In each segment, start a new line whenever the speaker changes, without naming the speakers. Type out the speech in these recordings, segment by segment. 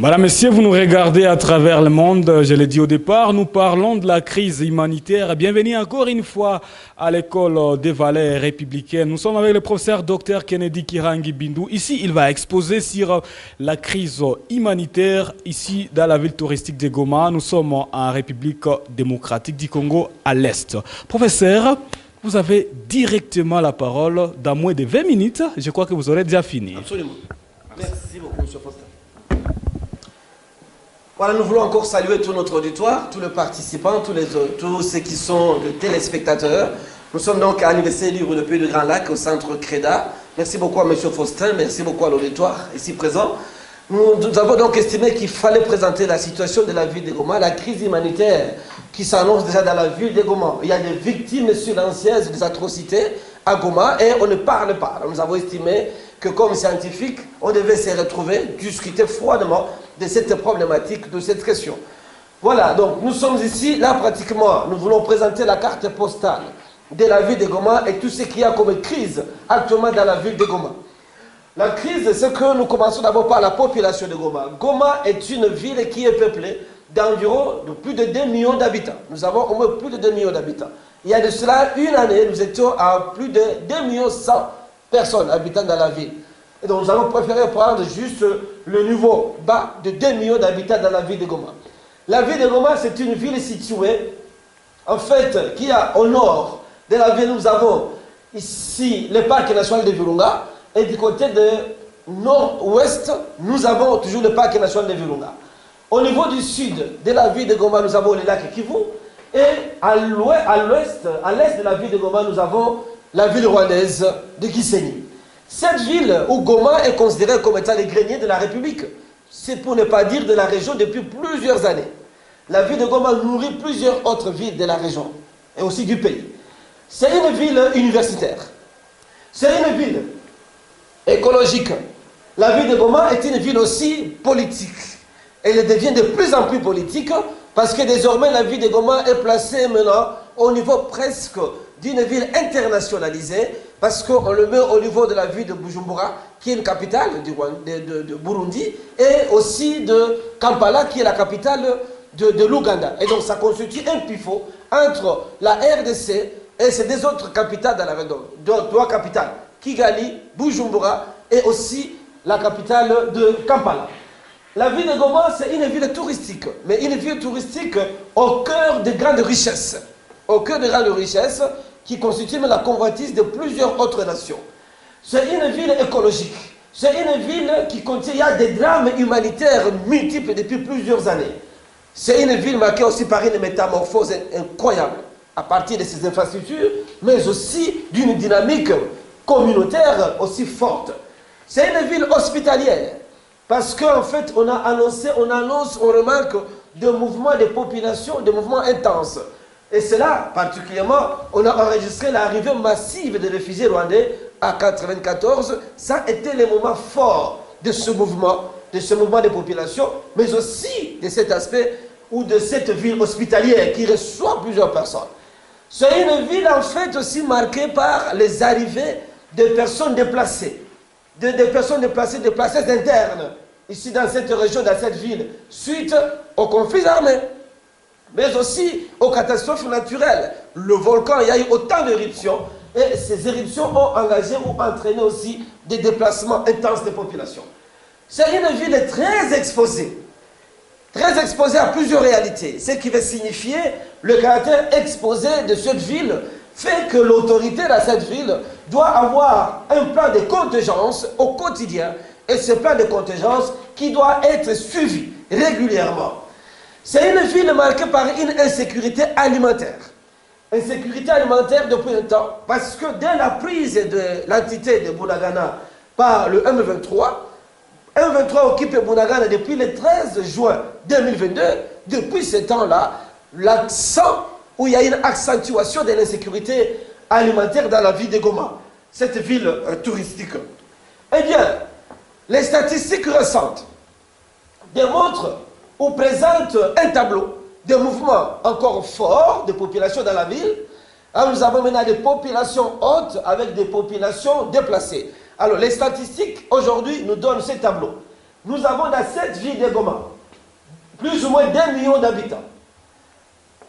Madame, Messieurs, vous nous regardez à travers le monde. Je l'ai dit au départ, nous parlons de la crise humanitaire. Bienvenue encore une fois à l'école des valeurs républicaines. Nous sommes avec le professeur Dr Kennedy Kirangi Bindou. Ici, il va exposer sur la crise humanitaire ici dans la ville touristique de Goma. Nous sommes en République démocratique du Congo à l'Est. Professeur, vous avez directement la parole dans moins de 20 minutes. Je crois que vous aurez déjà fini.
Absolument. Merci beaucoup, M. Foster. Voilà, nous voulons encore saluer tout notre auditoire, tous les participants, tous ceux qui sont des téléspectateurs. Nous sommes donc à l'Université libre de Pays de Grand Lac, au centre CREDA. Merci beaucoup à M. Faustin, merci beaucoup à l'auditoire ici présent. Nous avons donc estimé qu'il fallait présenter la situation de la ville de Goma, la crise humanitaire qui s'annonce déjà dans la ville de Goma. Il y a des victimes silencieuses des atrocités à Goma et on ne parle pas. Alors nous avons estimé que comme scientifiques, on devait se retrouver, discuter froidement de cette problématique, de cette question. Voilà, donc nous sommes ici, là pratiquement, nous voulons présenter la carte postale de la ville de Goma et tout ce qu'il y a comme crise actuellement dans la ville de Goma. La crise, c'est que nous commençons d'abord par la population de Goma. Goma est une ville qui est peuplée d'environ plus de 2 millions d'habitants. Nous avons au moins plus de 2 millions d'habitants. Il y a de cela une année, nous étions à plus de 2 millions 100 personnes habitant dans la ville. Et donc nous avons préféré prendre juste le niveau bas de 2 millions d'habitants dans la ville de Goma. La ville de Goma, c'est une ville située, en fait, qui a au nord de la ville, nous avons ici le parc national de Virunga, et du côté de nord-ouest, nous avons toujours le parc national de Virunga. Au niveau du sud de la ville de Goma, nous avons le lac Kivu, et à l'est de la ville de Goma, nous avons la ville rwandaise de Gisenyi. Cette ville où Goma est considérée comme étant le grenier de la République, c'est pour ne pas dire de la région depuis plusieurs années. La ville de Goma nourrit plusieurs autres villes de la région et aussi du pays. C'est une ville universitaire. C'est une ville écologique. La ville de Goma est une ville aussi politique. Elle devient de plus en plus politique parce que désormais la ville de Goma est placée maintenant au niveau presque d'une ville internationalisée parce qu'on le met au niveau de la ville de Bujumbura, qui est une capitale de Burundi, et aussi de Kampala, qui est la capitale de l'Ouganda. Et donc ça constitue un pivot entre la RDC et ces deux autres capitales dans la région. Trois capitales, Kigali, Bujumbura, et aussi la capitale de Kampala. La ville de Goma, c'est une ville touristique, mais une ville touristique au cœur de grandes richesses. Au cœur de grandes richesses qui constituent la convoitise de plusieurs autres nations. C'est une ville écologique. C'est une ville qui contient, il y a des drames humanitaires multiples depuis plusieurs années. C'est une ville marquée aussi par une métamorphose incroyable à partir de ses infrastructures, mais aussi d'une dynamique communautaire aussi forte. C'est une ville hospitalière parce qu'en fait, on annonce, on remarque des mouvements de population, des mouvements intenses. Et c'est là, particulièrement, on a enregistré l'arrivée massive de réfugiés rwandais à 1994. Ça a été le moment fort de ce mouvement de population, mais aussi de cet aspect ou de cette ville hospitalière qui reçoit plusieurs personnes. C'est une ville en fait aussi marquée par les arrivées de personnes déplacées, des personnes déplacées internes, ici dans cette région, dans cette ville, suite aux conflits armés, mais aussi aux catastrophes naturelles. Le volcan, il y a eu autant d'éruptions, et ces éruptions ont engagé ou entraîné aussi des déplacements intenses des populations. C'est une ville très exposée à plusieurs réalités, ce qui veut signifier le caractère exposé de cette ville fait que l'autorité dans cette ville doit avoir un plan de contingence au quotidien, et ce plan de contingence qui doit être suivi régulièrement. C'est une ville marquée par une insécurité alimentaire. Insécurité alimentaire depuis un temps, parce que dès la prise de l'entité de Bunagana par le M23, M23 occupe Bunagana depuis le 13 juin 2022. Depuis ce temps-là, l'accent où il y a une accentuation de l'insécurité alimentaire dans la ville de Goma, cette ville touristique. Eh bien, les statistiques récentes démontrent ou présente un tableau de mouvements encore forts de population dans la ville. Alors nous avons maintenant des populations hautes avec des populations déplacées. Alors les statistiques aujourd'hui nous donnent ce tableau. nous avons dans cette ville de Goma plus ou moins d'1 million d'habitants.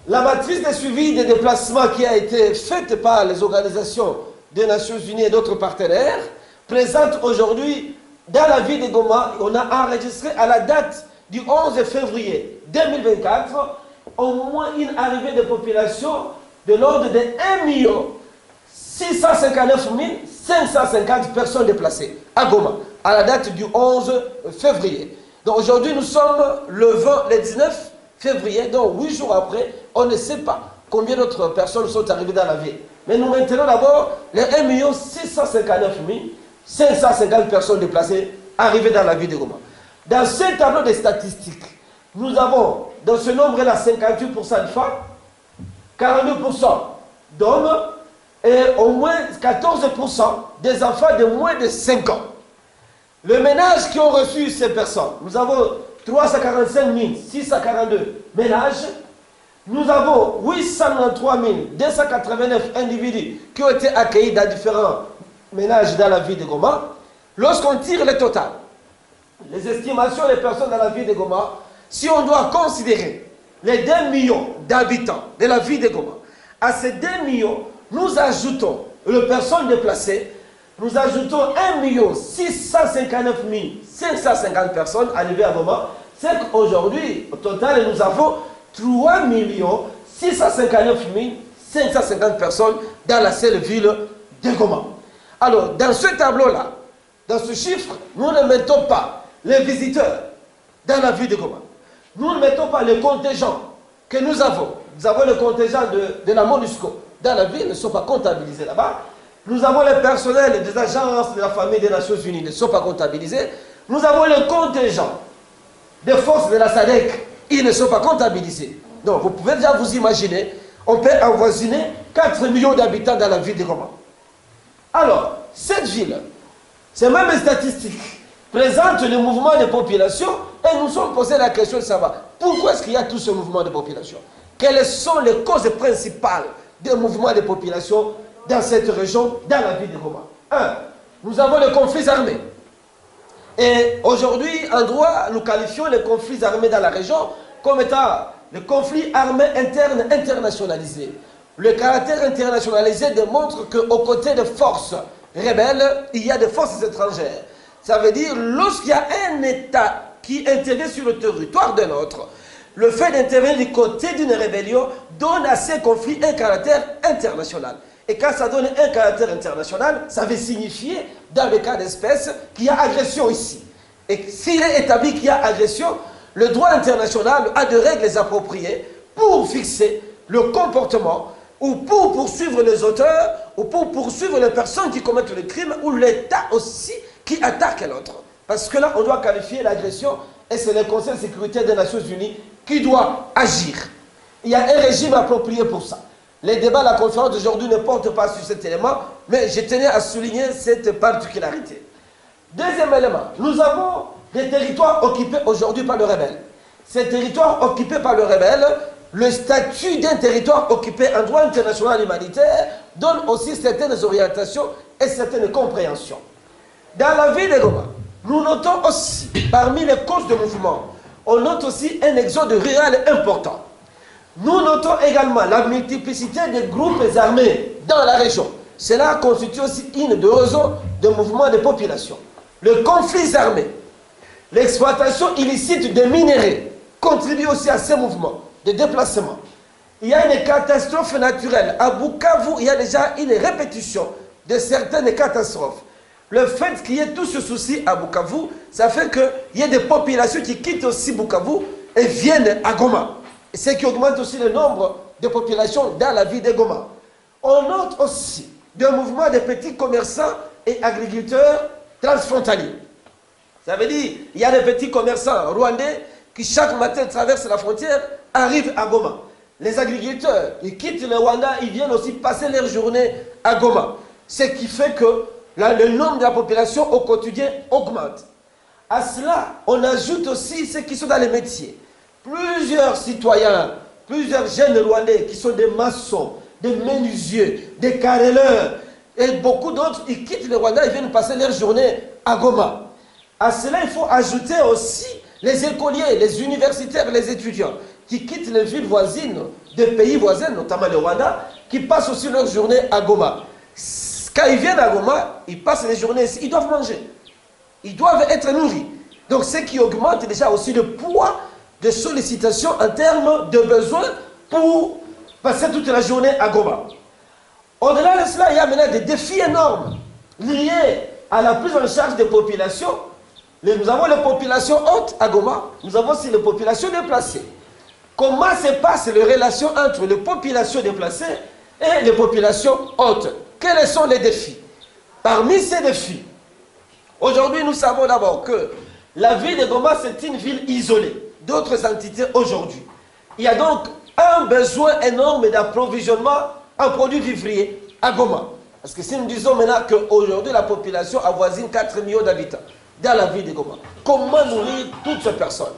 La matrice de suivi des déplacements qui a été faite par les organisations des Nations Unies et d'autres partenaires présente aujourd'hui dans la ville de Goma, on a enregistré à la date du 11 février 2024 au moins une arrivée de population de l'ordre de 1 659 550 personnes déplacées à Goma, à la date du 11 février. Donc aujourd'hui, nous sommes le 19 février, donc 8 jours après, on ne sait pas combien d'autres personnes sont arrivées dans la ville. Mais nous maintenons d'abord les 1 659 550 personnes déplacées arrivées dans la ville de Goma. Dans ce tableau de statistiques, nous avons dans ce nombre-là 58% de femmes, 42% d'hommes et au moins 14% des enfants de moins de 5 ans. Les ménages qui ont reçu ces personnes, nous avons 345 642 ménages, nous avons 893 289 individus qui ont été accueillis dans différents ménages dans la ville de Goma. Lorsqu'on tire le total, les estimations des personnes dans la ville de Goma, si on doit considérer les 2 millions d'habitants de la ville de Goma, à ces 2 millions, nous ajoutons les personnes déplacées, nous ajoutons 1 659 550 personnes arrivées à Goma. C'est qu'aujourd'hui, au total, nous avons 3 659 550 personnes dans la seule ville de Goma. Alors, dans ce tableau-là, dans ce chiffre, nous ne mettons pas les visiteurs dans la ville de Goma. Nous ne mettons pas les contingents que nous avons. Nous avons le contingent de la MONUSCO dans la ville, ne sont pas comptabilisés là-bas. Nous avons le personnel des agences de la famille des Nations Unies, ne sont pas comptabilisés. Nous avons le contingent des forces de la SADC, ils ne sont pas comptabilisés. Donc, vous pouvez déjà vous imaginer, on peut avoisiner 4 millions d'habitants dans la ville de Goma. Alors, cette ville, ces mêmes statistiques présentent le mouvement de population et nous sommes posé la question de savoir pourquoi est-ce qu'il y a tout ce mouvement de population? Quelles sont les causes principales des mouvements de population dans cette région, dans la ville de Goma? 1. Nous avons les conflits armés. Et aujourd'hui, en droit, nous qualifions les conflits armés dans la région comme étant les conflits armés internes internationalisés. Le caractère internationalisé démontre qu'aux côtés des forces rebelles, il y a des forces étrangères. Ça veut dire, lorsqu'il y a un État qui intervient sur le territoire d'un autre, le fait d'intervenir du côté d'une rébellion donne à ces conflits un caractère international. Et quand ça donne un caractère international, ça veut signifier, dans le cas d'espèce, qu'il y a agression ici. Et s'il est établi qu'il y a agression, le droit international a des règles appropriées pour fixer le comportement ou pour poursuivre les auteurs ou pour poursuivre les personnes qui commettent le crime ou l'État aussi qui attaque l'autre. Parce que là, on doit qualifier l'agression et c'est le Conseil de sécurité des Nations Unies qui doit agir. Il y a un régime approprié pour ça. Les débats, la conférence d'aujourd'hui ne portent pas sur cet élément, mais je tenais à souligner cette particularité. Deuxième élément, nous avons des territoires occupés aujourd'hui par le rebelle. Ces territoires occupés par le rebelle, le statut d'un territoire occupé en droit international humanitaire donne aussi certaines orientations et certaines compréhensions. Dans la ville de Goma, nous notons aussi, parmi les causes de mouvement, on note aussi un exode rural important. Nous notons également la multiplicité des groupes armés dans la région. Cela constitue aussi une des raisons de mouvement de population. Le conflit armé, l'exploitation illicite de minerais contribue aussi à ces mouvements de déplacement. Il y a une catastrophe naturelle. À Bukavu, il y a déjà une répétition de certaines catastrophes. Le fait qu'il y ait tout ce souci à Bukavu, ça fait qu'il y ait des populations qui quittent aussi Bukavu et viennent à Goma. Ce qui augmente aussi le nombre de populations dans la ville de Goma. On note aussi des mouvements de petits commerçants et agriculteurs transfrontaliers. Ça veut dire qu'il y a des petits commerçants rwandais qui chaque matin traversent la frontière, arrivent à Goma. Les agriculteurs, ils quittent le Rwanda, ils viennent aussi passer leur journée à Goma. Ce qui fait que le nombre de la population au quotidien augmente. À cela, on ajoute aussi ceux qui sont dans les métiers. Plusieurs citoyens, plusieurs jeunes Rwandais qui sont des maçons, des menuisiers, des carreleurs, et beaucoup d'autres, ils quittent le Rwanda, ils viennent passer leur journée à Goma. À cela, il faut ajouter aussi les écoliers, les universitaires, les étudiants qui quittent les villes voisines, des pays voisins, notamment le Rwanda, qui passent aussi leur journée à Goma. Quand ils viennent à Goma, ils passent les journées ici, ils doivent manger. Ils doivent être nourris. Donc, ce qui augmente déjà aussi le poids de sollicitation en termes de besoins pour passer toute la journée à Goma. Au-delà de cela, il y a maintenant des défis énormes liés à la prise en charge des populations. Nous avons les populations hautes à Goma, nous avons aussi les populations déplacées. Comment se passent les relations entre les populations déplacées et les populations hautes? Quels sont les défis? Parmi ces défis, aujourd'hui nous savons d'abord que la ville de Goma c'est une ville isolée d'autres entités aujourd'hui. Il y a donc un besoin énorme d'approvisionnement en produits vivriers à Goma. Parce que si nous disons maintenant qu'aujourd'hui la population avoisine 4 millions d'habitants dans la ville de Goma, comment nourrir toutes ces personnes?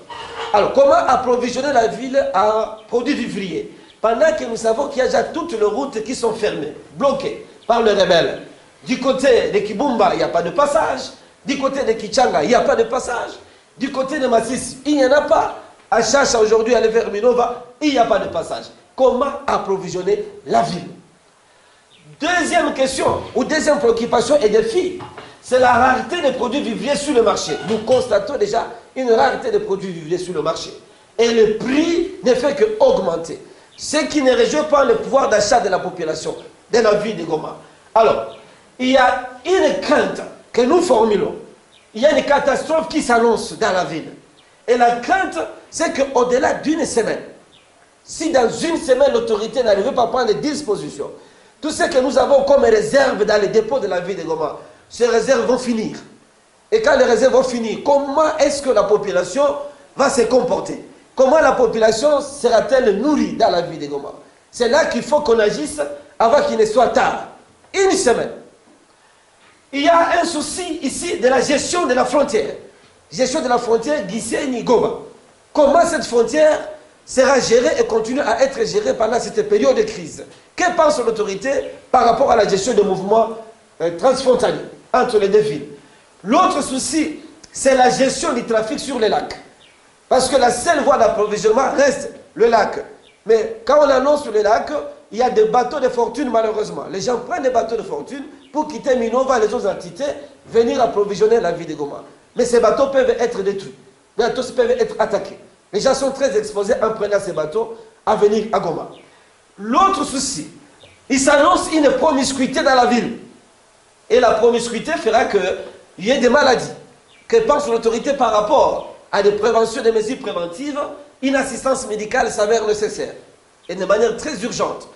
Alors, comment approvisionner la ville en produits vivriers pendant que nous savons qu'il y a déjà toutes les routes qui sont fermées, bloquées par les rebelles? Du côté de Kibumba, il n'y a pas de passage. Du côté de Kichanga, il n'y a pas de passage. Du côté de Masisi, il n'y en a pas. À Chacha, aujourd'hui, aller vers Minova, il n'y a pas de passage. Comment approvisionner la ville? Deuxième question, ou deuxième préoccupation et défi, c'est la rareté des produits vivriers sur le marché. Nous constatons déjà une rareté des produits vivriers sur le marché. Et le prix ne fait qu'augmenter. Ce qui ne réjouit pas le pouvoir d'achat de la population de la ville de Goma. Alors, il y a une crainte que nous formulons. Il y a une catastrophe qui s'annonce dans la ville. Et la crainte, c'est qu'au-delà d'une semaine, si dans une semaine l'autorité n'arrive pas à prendre des dispositions, tout ce que nous avons comme réserve dans les dépôts de la ville de Goma, ces réserves vont finir. Et quand les réserves vont finir, comment est-ce que la population va se comporter? Comment la population sera-t-elle nourrie dans la ville de Goma? C'est là qu'il faut qu'on agisse avant qu'il ne soit tard. Une semaine. Il y a un souci ici de la gestion de la frontière. Gestion de la frontière Gisenyi-Goma. Comment cette frontière sera gérée et continue à être gérée pendant cette période de crise? Que pense l'autorité par rapport à la gestion des mouvements transfrontaliers entre les deux villes? L'autre souci, c'est la gestion du trafic sur les lacs. Parce que la seule voie d'approvisionnement reste le lac. Mais quand on annonce sur le lac, il y a des bateaux de fortune malheureusement. Les gens prennent des bateaux de fortune pour quitter Minova et les autres entités, venir approvisionner la ville de Goma. Mais ces bateaux peuvent être détruits. Les bateaux peuvent être attaqués. Les gens sont très exposés en prenant ces bateaux à venir à Goma. L'autre souci, il s'annonce une promiscuité dans la ville. Et la promiscuité fera qu'il y ait des maladies. Que pense l'autorité par rapport à des préventions, des mesures préventives? Une assistance médicale s'avère nécessaire. Et de manière très urgente.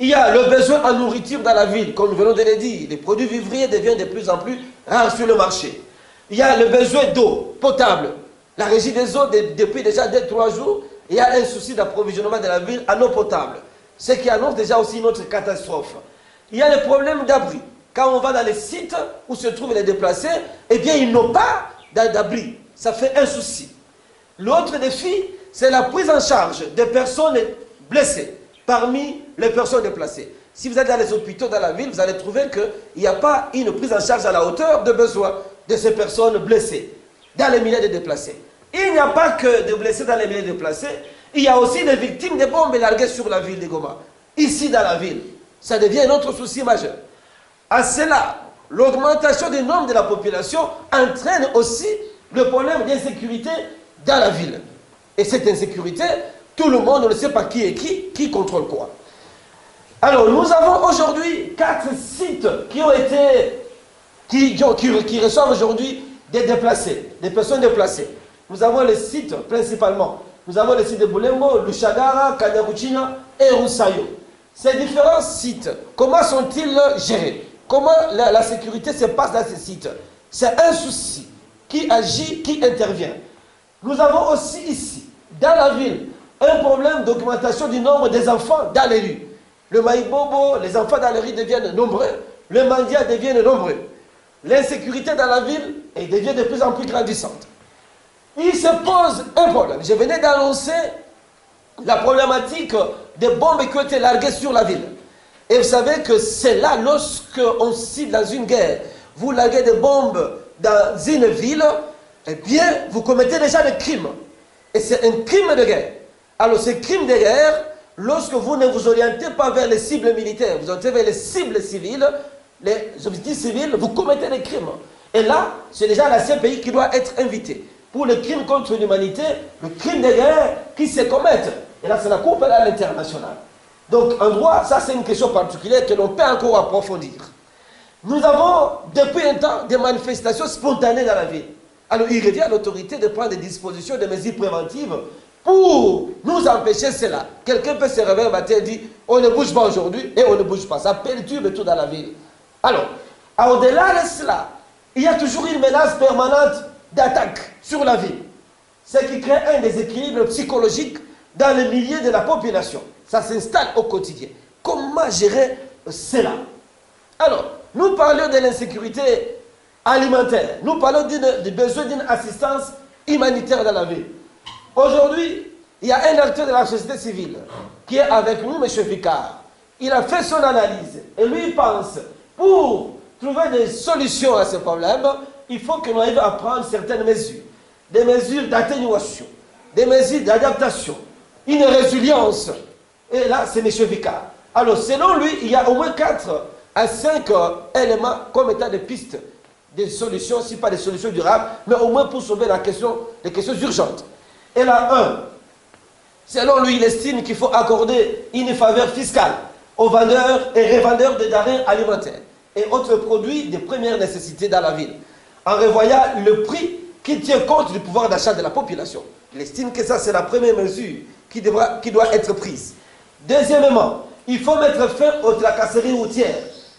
Il y a le besoin en nourriture dans la ville, comme nous venons de le dire. Les produits vivriers deviennent de plus en plus rares sur le marché. Il y a le besoin d'eau potable. La régie des eaux, depuis déjà 2-3 jours, il y a un souci d'approvisionnement de la ville en eau potable. Ce qui annonce déjà aussi une autre catastrophe. Il y a le problème d'abri. Quand on va dans les sites où se trouvent les déplacés, eh bien, ils n'ont pas d'abri. Ça fait un souci. L'autre défi, c'est la prise en charge des personnes blessées parmi les personnes déplacées. Si vous êtes dans les hôpitaux dans la ville, vous allez trouver qu'il n'y a pas une prise en charge à la hauteur de besoin de ces personnes blessées dans les milliers de déplacés. Il n'y a pas que de blessés dans les milliers de déplacés, il y a aussi des victimes de bombes larguées sur la ville de Goma. Ici dans la ville, ça devient un autre souci majeur. À cela, l'augmentation du nombre de la population entraîne aussi le problème d'insécurité dans la ville. Et cette insécurité, tout le monde ne sait pas qui est qui contrôle quoi. Alors, nous avons aujourd'hui 4 sites qui ont été, qui reçoivent aujourd'hui des déplacés, des personnes déplacées. Nous avons les sites principalement. Nous avons les sites de Bulembo, Lushagara, Kanyaruchina et Roussayo. Ces différents sites, comment sont-ils gérés? Comment la sécurité se passe dans ces sites? C'est un souci qui agit, qui intervient. Nous avons aussi ici, dans la ville, un problème d'augmentation du nombre des enfants dans les rues. Le maïbobo, les enfants dans les rues deviennent nombreux, le mandia devient nombreux. L'insécurité dans la ville devient de plus en plus grandissante. Il se pose un problème. Je venais d'annoncer la problématique des bombes qui ont été larguées sur la ville. Et vous savez que c'est là, lorsqu'on cible dans une guerre, vous larguez des bombes dans une ville, eh bien, vous commettez déjà des crimes. Et c'est un crime de guerre. Alors, ce crime de guerre, lorsque vous ne vous orientez pas vers les cibles militaires, vous orientez vers les cibles civiles, les objectifs civils, vous commettez des crimes. Et là, c'est déjà la CPI qui doit être invitée. Pour le crime contre l'humanité, le crime de guerre qui se commettent. Et là, c'est la Cour pénale internationale. Donc, en droit, ça c'est une question particulière que l'on peut encore approfondir. Nous avons, depuis un temps, des manifestations spontanées dans la ville. Alors, il revient à l'autorité de prendre des dispositions, des mesures préventives pour nous empêcher cela. Quelqu'un peut se réveiller un matin et dire, on ne bouge pas aujourd'hui, et on ne bouge pas. Ça perturbe tout dans la ville. Alors, au-delà de cela, il y a toujours une menace permanente d'attaque sur la ville. Ce qui crée un déséquilibre psychologique dans le milieu de la population. Ça s'installe au quotidien. Comment gérer cela? Alors, nous parlons de l'insécurité alimentaire. Nous parlons du besoin d'une assistance humanitaire dans la ville. Aujourd'hui, il y a un acteur de la société civile qui est avec nous, M. Vicard. Il a fait son analyse et lui il pense, pour trouver des solutions à ce problème, il faut que l'on arrive à prendre certaines mesures. Des mesures d'atténuation, des mesures d'adaptation, une résilience. Et là, c'est M. Vicard. Alors, selon lui, il y a au moins 4 à 5 éléments comme état de pistes, des solutions, si pas des solutions durables, mais au moins pour sauver les questions urgentes. Et là, 1, selon lui, il estime qu'il faut accorder une faveur fiscale aux vendeurs et revendeurs de denrées alimentaires et autres produits de première nécessité dans la ville, en revoyant le prix qui tient compte du pouvoir d'achat de la population. Il estime que ça, c'est la première mesure qui doit être prise. Deuxièmement, il faut mettre fin aux tracasseries routières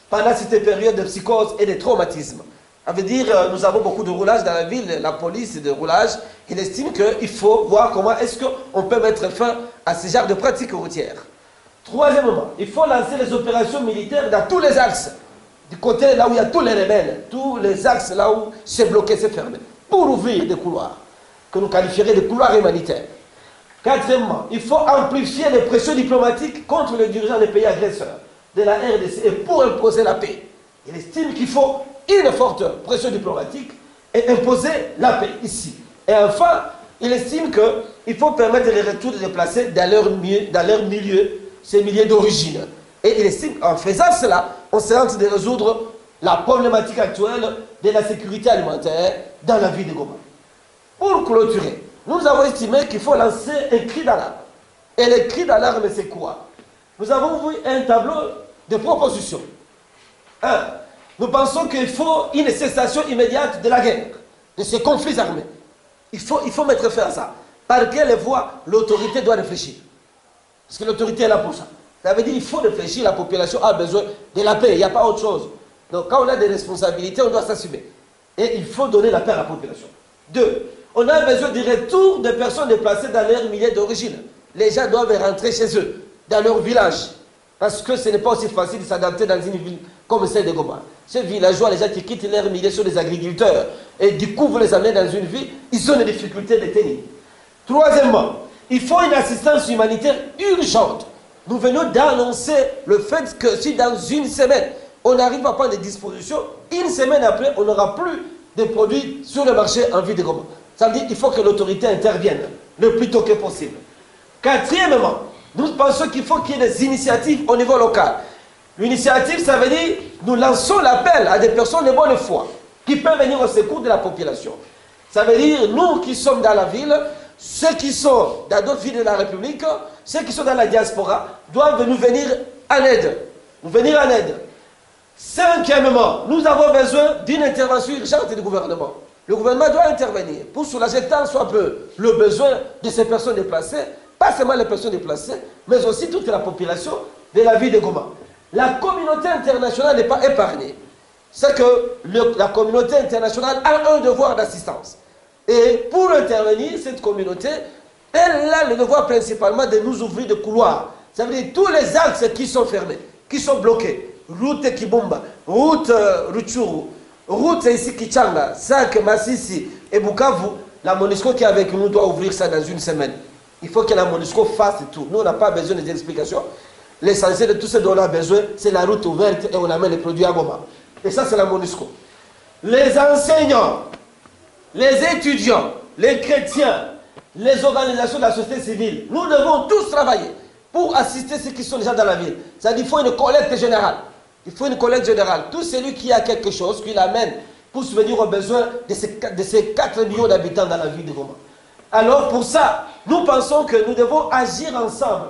pendant cette période de psychose et de traumatisme. Ça veut dire, nous avons beaucoup de roulage dans la ville, la police de roulage. Il estime qu'il faut voir comment est-ce qu'on peut mettre fin à ce genre de pratiques routières. Troisièmement, il faut lancer les opérations militaires dans tous les axes. Du côté là où il y a tous les rebelles, tous les axes là où c'est bloqué, c'est fermé. Pour ouvrir des couloirs, que nous qualifierions de couloirs humanitaires. Quatrièmement, il faut amplifier les pressions diplomatiques contre les dirigeants des pays agresseurs de la RDC et pour imposer la paix. Il estime qu'il faut une forte pression diplomatique et imposer la paix ici. Et enfin, il estime qu'il faut permettre les retours de déplacés dans leur milieu, ces milieux d'origine. Et il estime qu'en faisant cela, on se rend de résoudre la problématique actuelle de la sécurité alimentaire dans la ville de Goma. Pour clôturer, nous avons estimé qu'il faut lancer un cri d'alarme. Et le cri d'alarme, c'est quoi? Nous avons vu un tableau de propositions. 1. Nous pensons qu'il faut une cessation immédiate de la guerre, de ces conflits armés. Il faut mettre fin à ça. Par quelle voie l'autorité doit réfléchir? Parce que l'autorité est là pour ça. Ça veut dire qu'il faut réfléchir, la population a besoin de la paix, il n'y a pas autre chose. Donc quand on a des responsabilités, on doit s'assumer. Et il faut donner la paix à la population. 2. On a besoin du retour des personnes déplacées dans leur milieu d'origine. Les gens doivent rentrer chez eux, dans leur village. Parce que ce n'est pas aussi facile de s'adapter dans une ville comme celle de Goma. Ces villageois, les gens qui quittent leur milieu sont des agriculteurs. Et du coup, vous les amenez dans une ville, ils ont des difficultés de tenir. Troisièmement, il faut une assistance humanitaire urgente. Nous venons d'annoncer le fait que si dans une semaine, on n'arrive à prendre des dispositions, une semaine après, on n'aura plus de produits sur le marché en ville de Goma. Ça veut dire qu'il faut que l'autorité intervienne le plus tôt que possible. Quatrièmement, nous pensons qu'il faut qu'il y ait des initiatives au niveau local. L'initiative, ça veut dire, nous lançons l'appel à des personnes de bonne foi qui peuvent venir au secours de la population. Ça veut dire, nous qui sommes dans la ville, ceux qui sont dans d'autres villes de la République, ceux qui sont dans la diaspora, doivent nous venir en aide. Nous venir en aide. Cinquièmement, nous avons besoin d'une intervention urgente du gouvernement. Le gouvernement doit intervenir pour soulager tant soit peu le besoin de ces personnes déplacées, pas seulement les personnes déplacées, mais aussi toute la population de la ville de Goma. La communauté internationale n'est pas épargnée. C'est que la communauté internationale a un devoir d'assistance. Et pour intervenir, cette communauté, elle a le devoir principalement de nous ouvrir des couloirs. Ça veut dire tous les axes qui sont fermés, qui sont bloqués. Route Kibumba, route Rutshuru, route ici Kichanga, Sak, Massissi et Bukavu. La MONUSCO qui est avec nous doit ouvrir ça dans une semaine. Il faut que la MONUSCO fasse tout. Nous, on n'a pas besoin d'explications. L'essentiel de tout ce dont on a besoin, c'est la route ouverte et on amène les produits à Goma. Et ça, c'est la MONUSCO. Les enseignants, les étudiants, les chrétiens, les organisations de la société civile, nous devons tous travailler pour assister ceux qui sont déjà dans la ville. C'est-à-dire qu'il faut une collecte générale. Il faut une collecte générale. Tout celui qui a quelque chose, qui l'amène pour subvenir aux besoins de ces 4 millions d'habitants dans la ville de Goma. Alors pour ça, nous pensons que nous devons agir ensemble.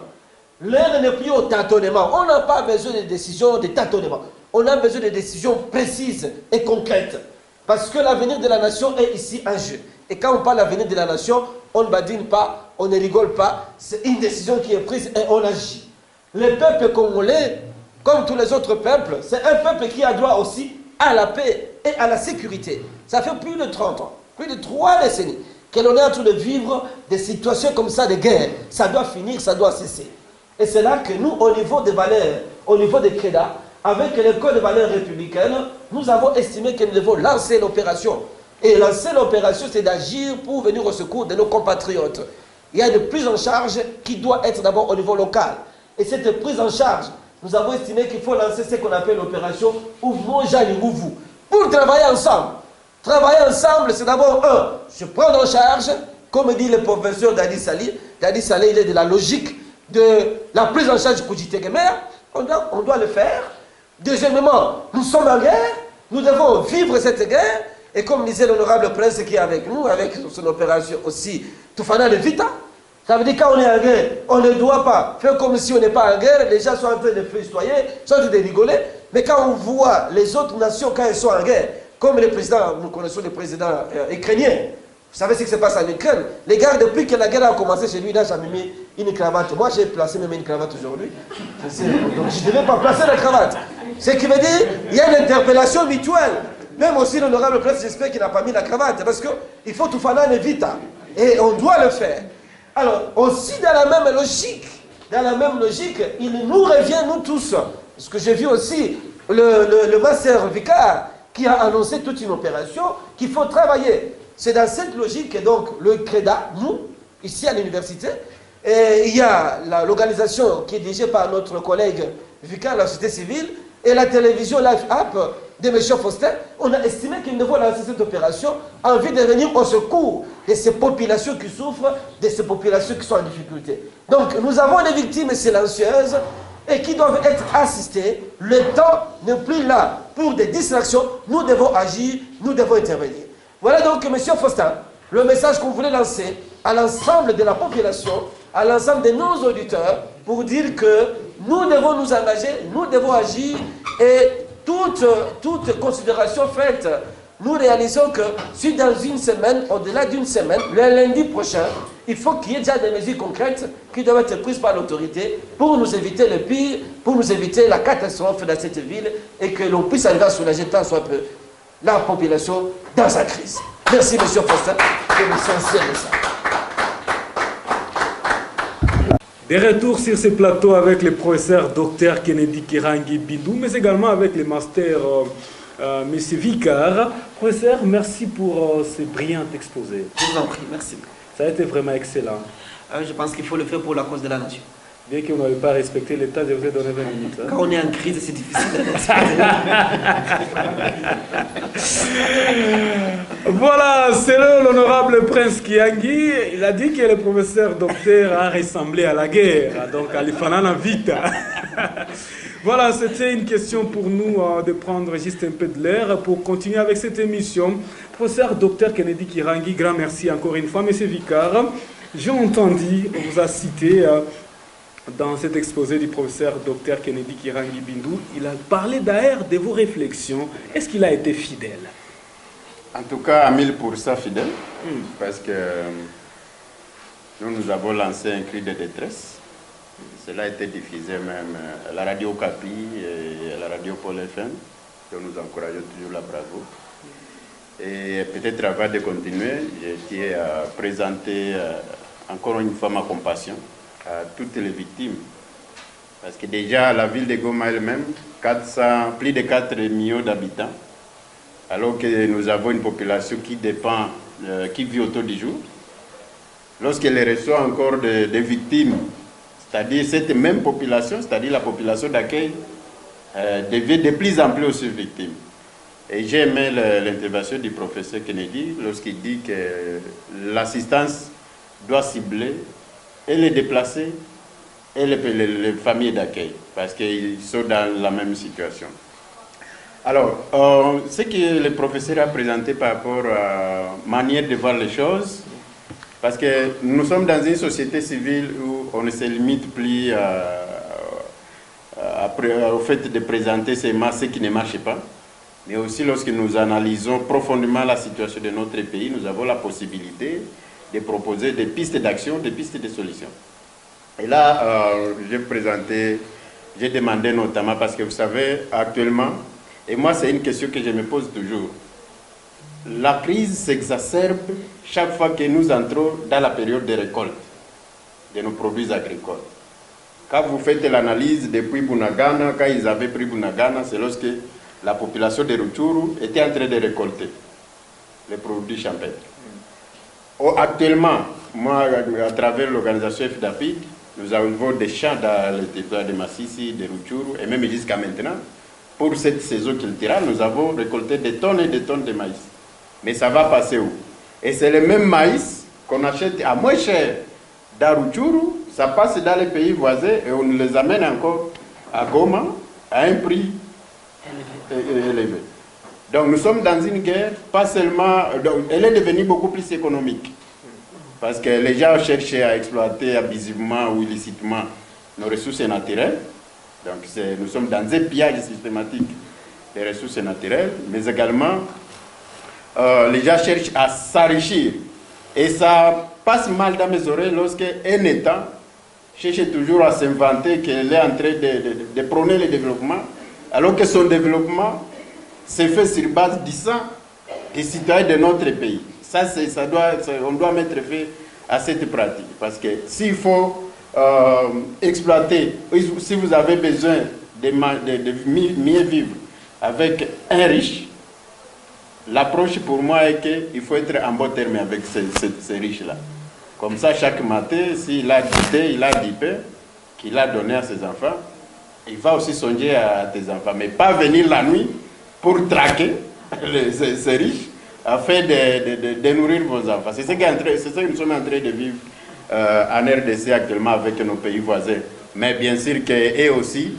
L'heure n'est plus au tâtonnement. On n'a pas besoin de décisions de tâtonnement. On a besoin de décisions précises et concrètes. Parce que l'avenir de la nation est ici en jeu. Et quand on parle de l'avenir de la nation, on ne badine pas, on ne rigole pas. C'est une décision qui est prise et on agit. Le peuple congolais, comme tous les autres peuples, c'est un peuple qui a droit aussi à la paix et à la sécurité. Ça fait plus de 30 ans, plus de 3 décennies que l'on est en train de vivre des situations comme ça de guerre. Ça doit finir, ça doit cesser. Et c'est là que nous, au niveau des valeurs, au niveau des CREDA, avec l'école de valeurs républicaines, nous avons estimé que nous devons lancer l'opération. Et lancer l'opération, c'est d'agir pour venir au secours de nos compatriotes. Il y a une prise en charge qui doit être d'abord au niveau local. Et cette prise en charge, nous avons estimé qu'il faut lancer ce qu'on appelle l'opération Oumoja Linguvu. Pour travailler ensemble. Travailler ensemble, c'est d'abord se prendre en charge, comme dit le professeur Dadi Sali. Dadi Sali, il est de la logique de la prise en charge du Koujitégemer. On doit le faire. Deuxièmement, nous sommes en guerre. Nous devons vivre cette guerre. Et comme disait l'honorable prince qui est avec nous, avec son opération aussi, Toufana de Vita, ça veut dire quand on est en guerre, on ne doit pas faire comme si on n'est pas en guerre, les gens sont en train de festoyer, sont en train de rigoler, mais quand on voit les autres nations quand elles sont en guerre, comme les présidents, nous connaissons les présidents ukrainiens, vous savez ce qui se passe en Ukraine, les gars, depuis que la guerre a commencé chez lui, il n'a jamais mis une cravate. Moi j'ai placé même une cravate aujourd'hui, donc je ne devais pas placer la cravate. Ce qui veut dire qu'il y a une interpellation mutuelle. Même aussi l'honorable prince, j'espère qu'il n'a pas mis la cravate, parce qu'il faut tout faire vite, et on doit le faire. Alors, aussi dans la même logique, il nous revient, nous tous, parce que j'ai vu aussi le master vicaire qui a annoncé toute une opération qu'il faut travailler. C'est dans cette logique que donc le CREDA, nous, ici à l'université, et il y a l'organisation qui est dirigée par notre collègue vicaire de la société civile, et la télévision Live App de M. Faustin, on a estimé qu'il devait lancer cette opération en vue de venir au secours de ces populations qui souffrent, de ces populations qui sont en difficulté. Donc nous avons des victimes silencieuses et qui doivent être assistées. Le temps n'est plus là pour des distractions. Nous devons agir, nous devons intervenir. Voilà donc, M. Faustin, le message qu'on voulait lancer à l'ensemble de la population, à l'ensemble de nos auditeurs, pour dire que nous devons nous engager, nous devons agir, et toute considération faite, nous réalisons que si dans une semaine, au-delà d'une semaine, le lundi prochain, il faut qu'il y ait déjà des mesures concrètes qui doivent être prises par l'autorité pour nous éviter le pire, pour nous éviter la catastrophe dans cette ville, et que l'on puisse arriver à soulager tant soit peu la population dans sa crise. Merci, M. Faustin, c'est l'essentiel de ça.
Des retours sur ce plateau avec le professeur Dr Kennedy Kirangi Bindou, mais également avec le master M. Vicard. Professeur, merci pour ce brillant exposé.
Je vous en prie, merci.
Ça a été vraiment excellent.
Je pense qu'il faut le faire pour la cause de la nation.
Bien que vous n'avez pas respecté l'État, je vous ai donné 20 minutes. Hein.
Quand on est en crise, c'est difficile de respecter.
Voilà, c'est l'honorable prince Kiangi. Il a dit que le professeur docteur a ressemblé à la guerre, donc à l'Ifanana Vita. Voilà, c'était une question pour nous de prendre juste un peu de l'air pour continuer avec cette émission. Professeur docteur Kennedy Kirangi, grand merci encore une fois, monsieur Vicard. J'ai entendu, on vous a cité dans cet exposé du professeur docteur Kennedy Kirangi Bindou, il a parlé d'ailleurs de vos réflexions. Est-ce qu'il a été fidèle?
En tout cas, à 1000% fidèle, parce que nous avons lancé un cri de détresse. Cela a été diffusé même à la radio Capi et à la radio Paul FM, que nous encourageons toujours la bravo. Et peut-être avant de continuer, je tiens à présenter encore une fois ma compassion à toutes les victimes. Parce que déjà, la ville de Goma elle-même, plus de 4 millions d'habitants, alors que nous avons une population qui dépend, qui vit autour du jour, lorsqu'elle reçoit encore des victimes, c'est-à-dire cette même population, c'est-à-dire la population d'accueil, devient de plus en plus aussi victime. Et j'ai aimé l'intervention du professeur Kennedy lorsqu'il dit que l'assistance doit cibler et les déplacés et les familles d'accueil, parce qu'ils sont dans la même situation. Alors, ce que le professeur a présenté par rapport à la manière de voir les choses, parce que nous sommes dans une société civile où on ne se limite plus au fait de présenter seulement ce qui ne marche pas, mais aussi lorsque nous analysons profondément la situation de notre pays, nous avons la possibilité de proposer des pistes d'action, des pistes de solutions. Et là, j'ai demandé notamment, parce que vous savez, actuellement, et moi c'est une question que je me pose toujours, la crise s'exacerbe chaque fois que nous entrons dans la période de récolte de nos produits agricoles. Quand vous faites l'analyse depuis Bunagana, quand ils avaient pris Bunagana, c'est lorsque la population de Rutshuru était en train de récolter les produits champêtres. Actuellement, moi, à travers l'organisation FDAPID, nous avons des champs dans le territoire de Massissi, de Rutshuru, et même jusqu'à maintenant. Pour cette saison culturelle, nous avons récolté des tonnes et des tonnes de maïs. Mais ça va passer où? Et c'est le même maïs qu'on achète à moins cher dans Rutshuru, ça passe dans les pays voisins et on les amène encore à Goma à un prix élevé. Donc nous sommes dans une guerre, pas seulement, donc, elle est devenue beaucoup plus économique. Parce que les gens cherchent à exploiter abusivement ou illicitement nos ressources naturelles. Donc nous sommes dans un pillage systématique des ressources naturelles, mais également les gens cherchent à s'enrichir. Et ça passe mal dans mes oreilles lorsque un État cherche toujours à s'inventer qu'il est en train de prôner le développement, alors que son développement se fait sur base du sang des citoyens de notre pays. On doit mettre fin à cette pratique. Parce que s'il faut exploiter, si vous avez besoin de mieux vivre avec un riche, l'approche pour moi est qu'il faut être en bon terme avec ces riches-là. Comme ça, chaque matin, s'il a du thé, il a du pain qu'il a donné à ses enfants, il va aussi songer à tes enfants. Mais pas venir la nuit pour traquer ces riches afin de nourrir vos enfants. C'est ce que nous sommes en train de vivre en RDC actuellement avec nos pays voisins. Mais bien sûr qu'eux aussi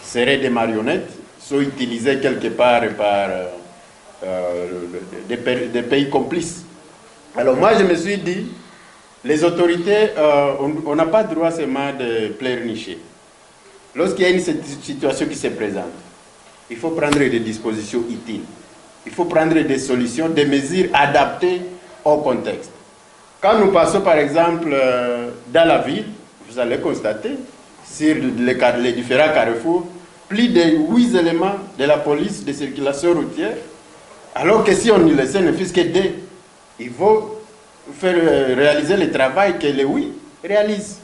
seraient des marionnettes, sont utilisés quelque part par des pays complices. Alors moi je me suis dit, les autorités, on n'a pas droit seulement de pleurnicher. Lorsqu'il y a une situation qui se présente, il faut prendre des dispositions utiles. Il faut prendre des solutions, des mesures adaptées au contexte. Quand nous passons par exemple dans la ville, vous allez constater, sur les différents carrefours, plus de 8 éléments de la police de circulation routière, alors que si on y laissait ne fût que 2, il faut faire réaliser le travail que les 8 réalisent.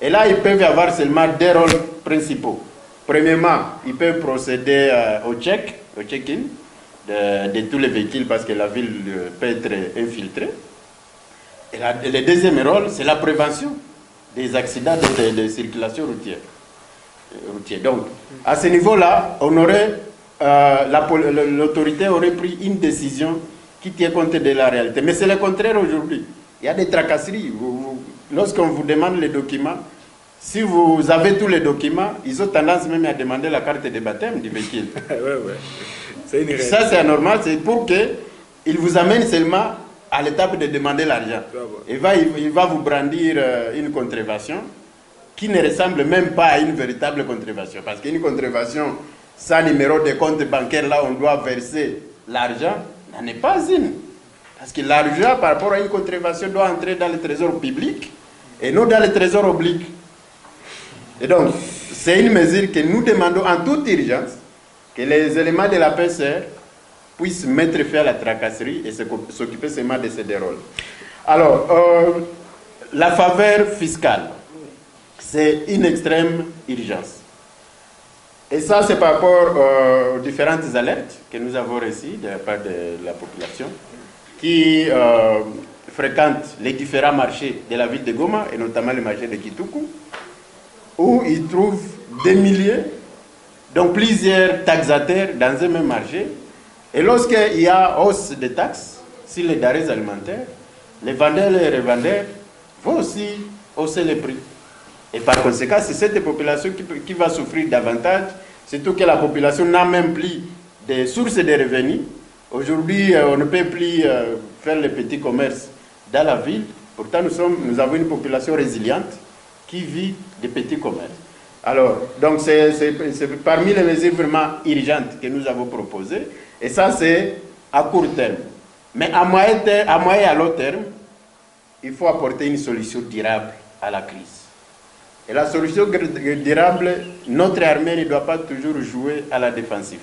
Et là, ils peuvent avoir seulement 2 rôles principaux. Premièrement, ils peuvent procéder au check-in de tous les véhicules parce que la ville peut être infiltrée. Et le deuxième rôle, c'est la prévention des accidents de circulation routière. Donc, à ce niveau-là, l'autorité aurait pris une décision qui tient compte de la réalité. Mais c'est le contraire aujourd'hui. Il y a des tracasseries. Lorsqu'on vous demande les documents, si vous avez tous les documents, ils ont tendance même à demander la carte de baptême du véhicule. Ouais. Ça, c'est anormal. C'est pour qu'ils vous amènent seulement à l'étape de demander l'argent. Il va vous brandir une contrevention qui ne ressemble même pas à une véritable contrevention. Parce qu'une contrevention sans numéro de compte bancaire, là, on doit verser l'argent, n'en est pas une. Parce que l'argent, par rapport à une contrevention, doit entrer dans le trésor public et non dans le trésor oblique. Et donc, c'est une mesure que nous demandons en toute urgence que les éléments de la PCR puissent mettre fin à la tracasserie et s'occuper seulement de ces 2 rôles. Alors, la faveur fiscale, c'est une extrême urgence. Et ça, c'est par rapport aux différentes alertes que nous avons reçues de la part de la population qui fréquente les différents marchés de la ville de Goma, et notamment le marché de Kituku, où ils trouvent des milliers, donc plusieurs taxateurs dans un même marché, Et lorsqu'il y a hausse des taxes sur les denrées alimentaires, les vendeurs et les revendeurs vont aussi hausser les prix. Et par conséquent, c'est cette population qui va souffrir davantage, surtout que la population n'a même plus des sources de revenus. Aujourd'hui, on ne peut plus faire les petits commerces dans la ville. Pourtant, nous avons une population résiliente qui vit des petits commerces. Alors, donc c'est parmi les mesures vraiment urgentes que nous avons proposées. Et ça, c'est à court terme. Mais à moyen et à long terme, il faut apporter une solution durable à la crise. Et la solution durable, notre armée ne doit pas toujours jouer à la défensive.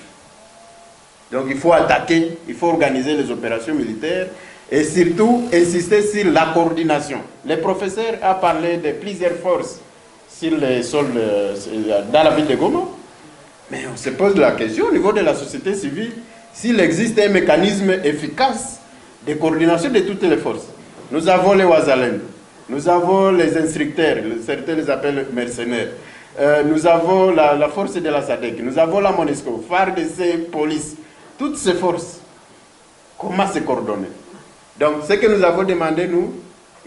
Donc il faut attaquer, il faut organiser les opérations militaires et surtout insister sur la coordination. Le professeur a parlé de plusieurs forces sur les sols dans la ville de Goma. Mais on se pose la question au niveau de la société civile s'il existe un mécanisme efficace de coordination de toutes les forces. Nous avons les Ouazalènes, nous avons les instructeurs, certains les appellent mercenaires, nous avons la force de la SADC, nous avons la MONUSCO, FARDC, police, toutes ces forces. Comment se coordonner? Donc ce que nous avons demandé, nous,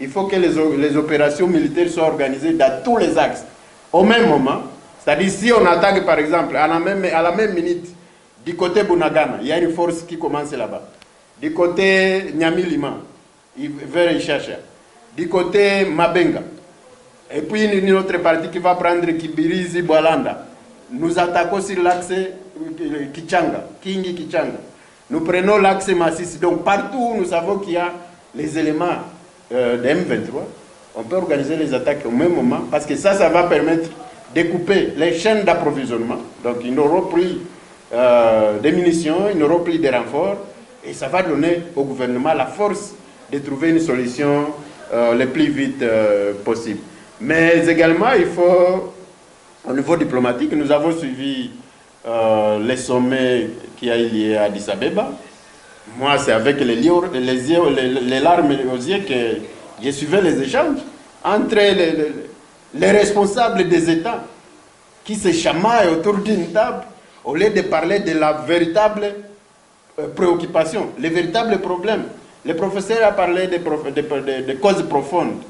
il faut que les opérations militaires soient organisées dans tous les axes, au même moment. C'est-à-dire si on attaque par exemple à la même minute, du côté Bunagana, il y a une force qui commence là-bas. Du côté Nyamilima, vers Ishacha. Du côté Mabenga. Et puis une autre partie qui va prendre Kibirizi, Boalanda. Nous attaquons sur l'axe Kichanga, Kingi Kichanga. Nous prenons l'axe Massis. Donc partout où nous savons qu'il y a les éléments de M23, on peut organiser les attaques au même moment parce que ça va permettre de couper les chaînes d'approvisionnement. Donc ils n'auront plus des munitions, ils n'auront plus de renforts et ça va donner au gouvernement la force de trouver une solution le plus vite possible. Mais également, il faut, au niveau diplomatique, nous avons suivi les sommets qui a eu lieu à Addis Abeba. Moi, c'est avec les larmes aux yeux que j'ai suivi les échanges entre les responsables des États qui se chamaillent autour d'une table au lieu de parler de la véritable préoccupation, les véritables problèmes. Le professeur a parlé des causes profondes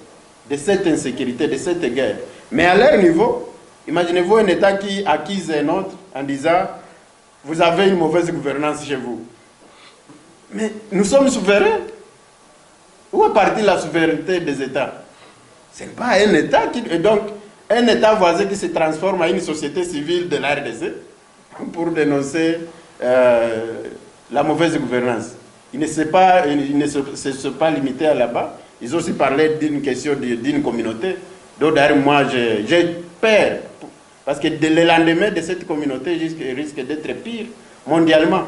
de cette insécurité, de cette guerre. Mais à leur niveau, imaginez-vous un État qui accuse un autre en disant « Vous avez une mauvaise gouvernance chez vous ». Mais nous sommes souverains. Où est partie la souveraineté des États? Ce n'est pas un État qui... Et donc, un État voisin qui se transforme en une société civile de la RDC pour dénoncer la mauvaise gouvernance. Il ne se sont pas limités à là-bas. Ils ont aussi parlé d'une question d'une communauté. Donc d'ailleurs, moi, j'ai peur. Parce que le lendemain de cette communauté risque d'être pire mondialement.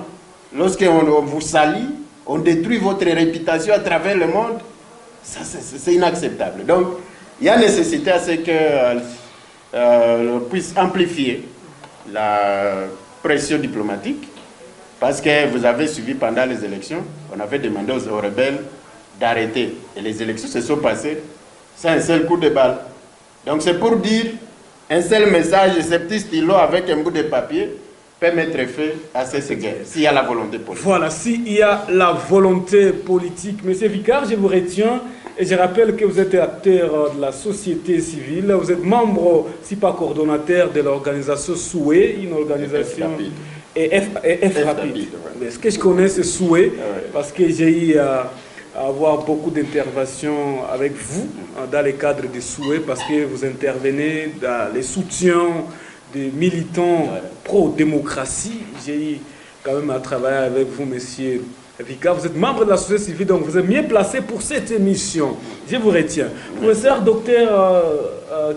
Lorsqu'on vous salit, on détruit votre réputation à travers le monde, ça c'est inacceptable. Donc, il y a nécessité à ce qu'on puisse amplifier la pression diplomatique. Parce que vous avez suivi pendant les élections, on avait demandé aux rebelles d'arrêter. Et les élections se sont passées sans un seul coup de balle. Donc c'est pour dire un seul message, ce petit stylo avec un bout de papier peut mettre fin à cette guerre, s'il y a la volonté politique.
Voilà, s'il y a la volonté politique. Monsieur Vicard, je vous retiens et je rappelle que vous êtes acteur de la société civile. Vous êtes membre, si pas coordonnateur, de l'organisation SOUE, une organisation... F-Rapide. Ce que je connais, c'est SOUE, parce que j'ai eu à avoir beaucoup d'interventions avec vous dans le cadre de SOUE, parce que vous intervenez dans les soutiens des militants pro-démocratie. J'ai eu quand même à travailler avec vous, monsieur Vicard. Vous êtes membre de la société civile, donc vous êtes mieux placé pour cette émission. Je vous retiens. Professeur docteur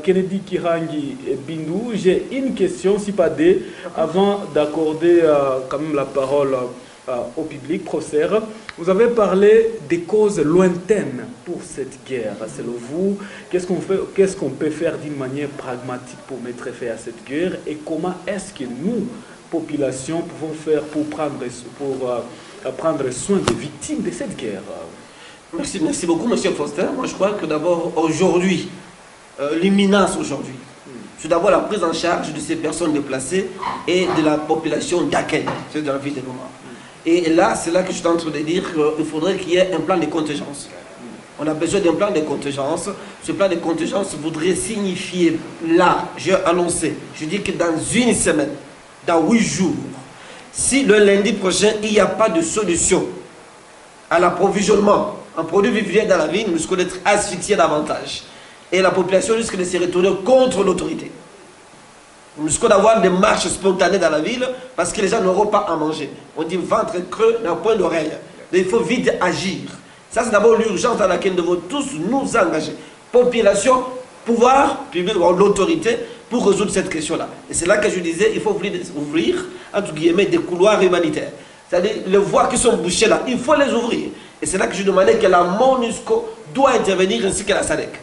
Kennedy Kirangi Bindou, j'ai une question, si pas deux, avant d'accorder quand même la parole au public. Professeur, vous avez parlé des causes lointaines pour cette guerre. Selon vous, qu'est-ce qu'on peut faire d'une manière pragmatique pour mettre fin à cette guerre et comment est-ce que nous, population, pouvons faire pour prendre soin des victimes de cette guerre?
Merci beaucoup, monsieur Foster. Moi, je crois que d'abord, aujourd'hui, l'imminence aujourd'hui, c'est d'abord la prise en charge de ces personnes déplacées et de la population d'accueil, c'est dans la ville de Goma. Et là, c'est là que je suis en train de dire qu'il faudrait qu'il y ait un plan de contingence. On a besoin d'un plan de contingence. Ce plan de contingence voudrait signifier, là, j'ai annoncé, je dis que dans une semaine, dans 8 jours, si le lundi prochain, il n'y a pas de solution à l'approvisionnement en produits vivriers dans la ville, nous risquons d'être asphyxiés davantage. Et la population risque de se retourner contre l'autorité. Nous risquons d'avoir des marches spontanées dans la ville parce que les gens n'auront pas à manger. On dit ventre creux d'un point d'oreille. Il faut vite agir. Ça, c'est d'abord l'urgence dans laquelle nous devons tous nous engager. Population, pouvoir public, l'autorité, pour résoudre cette question-là. Et c'est là que je disais, il faut ouvrir, entre guillemets, des couloirs humanitaires. C'est-à-dire, les voies qui sont bouchées là, il faut les ouvrir. Et c'est là que je demandais que la MONUSCO doit intervenir ainsi que la SADC,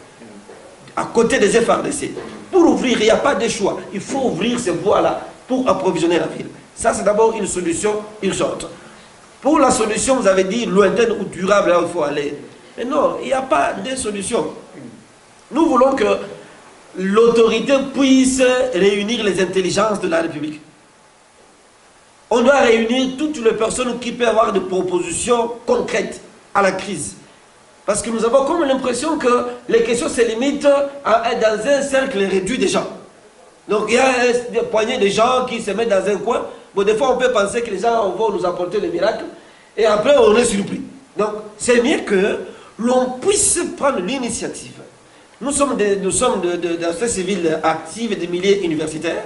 à côté des FRDC. Pour ouvrir, il n'y a pas de choix. Il faut ouvrir ces voies-là pour approvisionner la ville. Ça, c'est d'abord une solution urgente. Pour la solution, vous avez dit lointaine ou durable, là où il faut aller. Mais non, il n'y a pas de solution. Nous voulons que l'autorité puisse réunir les intelligences de la République. On doit réunir toutes les personnes qui peuvent avoir des propositions concrètes à la crise. Parce que nous avons comme l'impression que les questions se limitent à être dans un cercle réduit des gens. Donc il y a des poignées de gens qui se mettent dans un coin. Bon, des fois on peut penser que les gens vont nous apporter le miracle. Et après on est surpris. Donc c'est mieux que l'on puisse prendre l'initiative. Nous sommes de la société civile active et des milliers universitaires.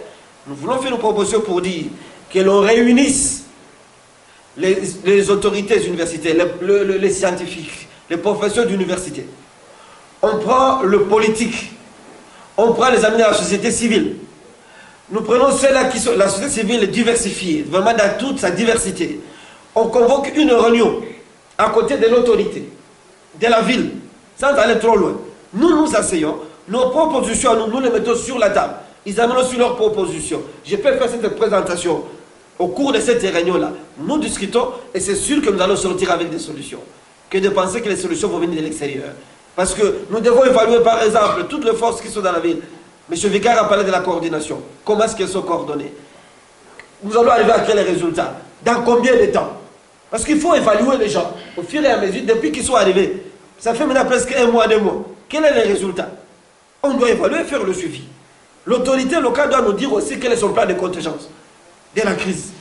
Nous voulons faire une proposition pour dire que l'on réunisse les autorités universitaires, les scientifiques, les professeurs d'université. On prend le politique, on prend les amis de la société civile. Nous prenons ceux-là qui sont la société civile diversifiée, vraiment dans toute sa diversité. On convoque une réunion à côté de l'autorité, de la ville, sans aller trop loin. Nous nous asseyons, nos propositions, nous les mettons sur la table. Ils amènent sur leurs propositions. Je peux faire cette présentation au cours de cette réunion-là. Nous discutons et c'est sûr que nous allons sortir avec des solutions. Que de penser que les solutions vont venir de l'extérieur. Parce que nous devons évaluer par exemple toutes les forces qui sont dans la ville. M. Vicard a parlé de la coordination. Comment est-ce qu'elles sont coordonnées? Nous allons arriver à quels résultats? Dans combien de temps? Parce qu'il faut évaluer les gens au fur et à mesure depuis qu'ils sont arrivés. Ça fait maintenant presque 1 mois, 2 mois. Quel est le résultat? On doit évaluer et faire le suivi. L'autorité locale doit nous dire aussi quel est son plan de contingence de la crise.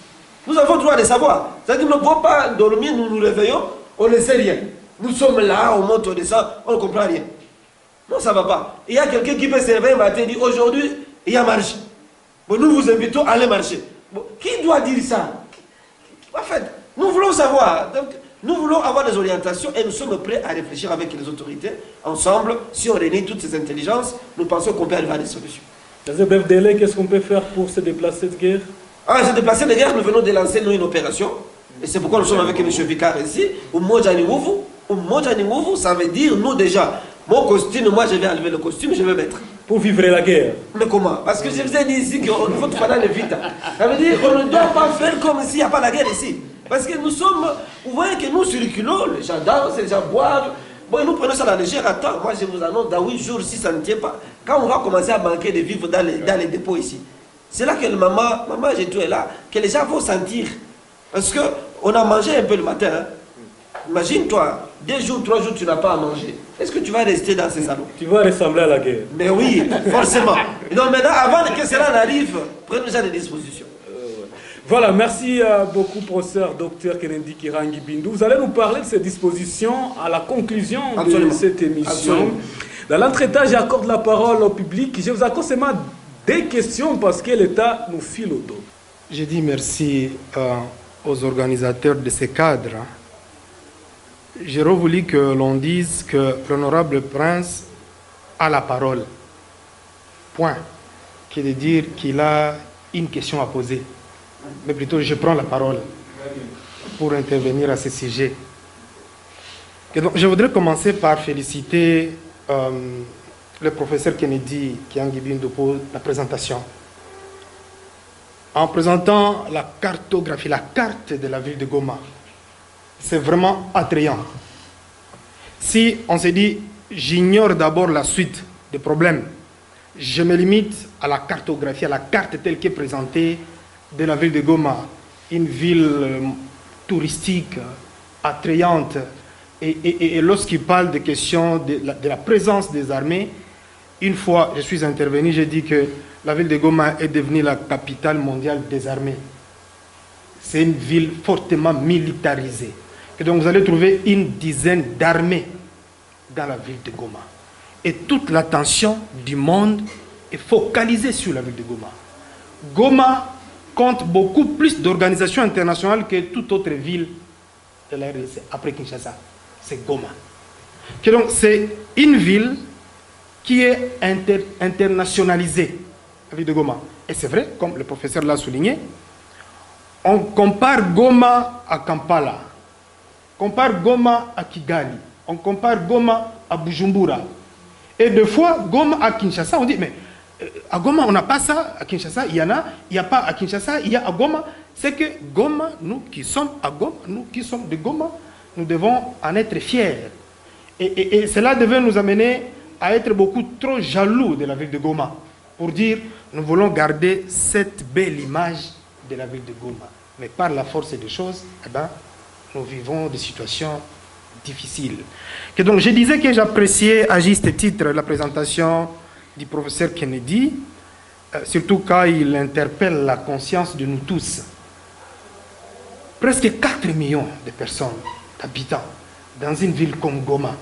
Nous avons le droit de savoir. C'est-à-dire que nous ne pouvons pas dormir, nous nous réveillons, on ne sait rien. Nous sommes là, on monte, on descend, on ne comprend rien. Non, ça ne va pas. Il y a quelqu'un qui peut se réveiller matin et dire aujourd'hui, il y a marché. Bon, nous vous invitons à aller marcher. Bon, qui doit dire ça? En fait, nous voulons savoir. Donc, nous voulons avoir des orientations et nous sommes prêts à réfléchir avec les autorités. Ensemble, si on réunit toutes ces intelligences, nous pensons qu'on peut arriver à des solutions.
Dans un bref délai, qu'est-ce qu'on peut faire pour se déplacer de guerre?
Se déplacer de guerre, nous venons de lancer nous une opération. Et c'est pourquoi nous sommes avec M. Vicard ici. Umoja ni nguvu, ça veut dire nous déjà. Mon costume, moi je vais enlever le costume, je vais mettre.
Pour vivre la guerre.
Mais comment? Parce que je vous ai dit ici qu'il faut faire le vite. Ça veut dire qu'on ne doit pas faire comme s'il n'y a pas la guerre ici. Parce que nous sommes, vous voyez que nous circulons, les gens dansent, les gens boivent. Bon, nous prenons ça à la légère. Attends, moi je vous annonce, dans 8 jours, si ça ne tient pas, quand on va commencer à manquer de vivre dans les dépôts ici, c'est là que le maman j'ai tout est là, que les gens vont sentir. Parce qu'on a mangé un peu le matin. Hein. Imagine-toi, 2 jours, 3 jours, tu n'as pas à manger. Est-ce que tu vas rester dans ces salons?
Tu vas ressembler à la guerre.
Mais oui, forcément. Donc maintenant, avant que cela n'arrive, prenez déjà des dispositions.
Voilà, merci beaucoup, professeur Dr Kennedy Kirangi Bindu. Vous allez nous parler de ces dispositions à la conclusion de cette émission. Absolument. Dans l'entretien, j'accorde la parole au public. Je vous accorde seulement des questions parce que l'État nous file au dos.
Je dis merci aux organisateurs de ces cadres. J'aurais voulu que l'on dise que l'honorable prince a la parole. Point. Qui est de dire qu'il a une question à poser. Mais plutôt, je prends la parole pour intervenir à ce sujet. Et donc, je voudrais commencer par féliciter le professeur Kennedy Kirangi Bindu pour la présentation. En présentant la cartographie, la carte de la ville de Goma, c'est vraiment attrayant. Si on se dit, j'ignore d'abord la suite des problèmes, je me limite à la cartographie, à la carte telle qu'est présentée de la ville de Goma, une ville touristique, attrayante. Et lorsqu'il parle des questions de la présence des armées, une fois je suis intervenu, j'ai dit que la ville de Goma est devenue la capitale mondiale des armées. C'est une ville fortement militarisée. Et donc vous allez trouver une dizaine d'armées dans la ville de Goma. Et toute l'attention du monde est focalisée sur la ville de Goma. Goma compte beaucoup plus d'organisations internationales que toute autre ville de la RDC, après Kinshasa. C'est Goma. Et donc c'est une ville qui est internationalisée, la ville de Goma. Et c'est vrai, comme le professeur l'a souligné, on compare Goma à Kampala, on compare Goma à Kigali, on compare Goma à Bujumbura. Et des fois, Goma à Kinshasa, on dit, mais à Goma, on n'a pas ça, à Kinshasa, il y en a, il n'y a pas à Kinshasa, il y a à Goma. C'est que Goma, nous qui sommes à Goma, nous qui sommes de Goma, nous devons en être fiers. Et cela devait nous amener à être beaucoup trop jaloux de la ville de Goma, pour dire, nous voulons garder cette belle image de la ville de Goma. Mais par la force des choses, eh ben, nous vivons des situations difficiles. Et donc, je disais que j'appréciais à juste titre la présentation du professeur Kennedy, surtout quand il interpelle la conscience de nous tous. Presque 4 millions de personnes, d'habitants, dans une ville comme Goma,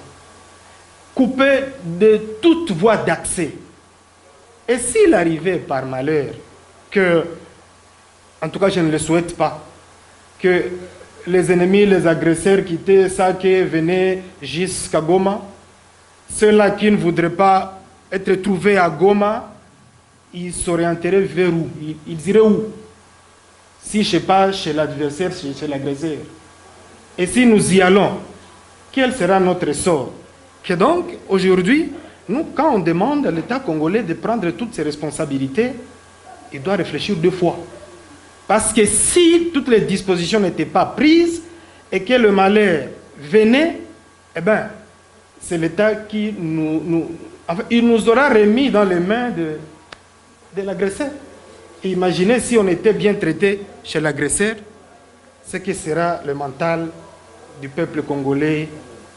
coupées de toute voie d'accès. Et s'il arrivait par malheur que, en tout cas je ne le souhaite pas, que les ennemis, les agresseurs quittaient Sake, venaient jusqu'à Goma, ceux-là qui ne voudraient pas être trouvés à Goma, ils s'orienteraient vers où? Ils iraient où? Si je ne sais pas, chez l'adversaire, chez l'agresseur. Et si nous y allons, quel sera notre sort? Que donc, aujourd'hui, nous, quand on demande à l'État congolais de prendre toutes ses responsabilités, il doit réfléchir 2 fois. Parce que si toutes les dispositions n'étaient pas prises et que le malheur venait, eh bien, c'est l'État qui enfin, il nous aura remis dans les mains de l'agresseur. Imaginez si on était bien traité chez l'agresseur, ce que sera le mental du peuple congolais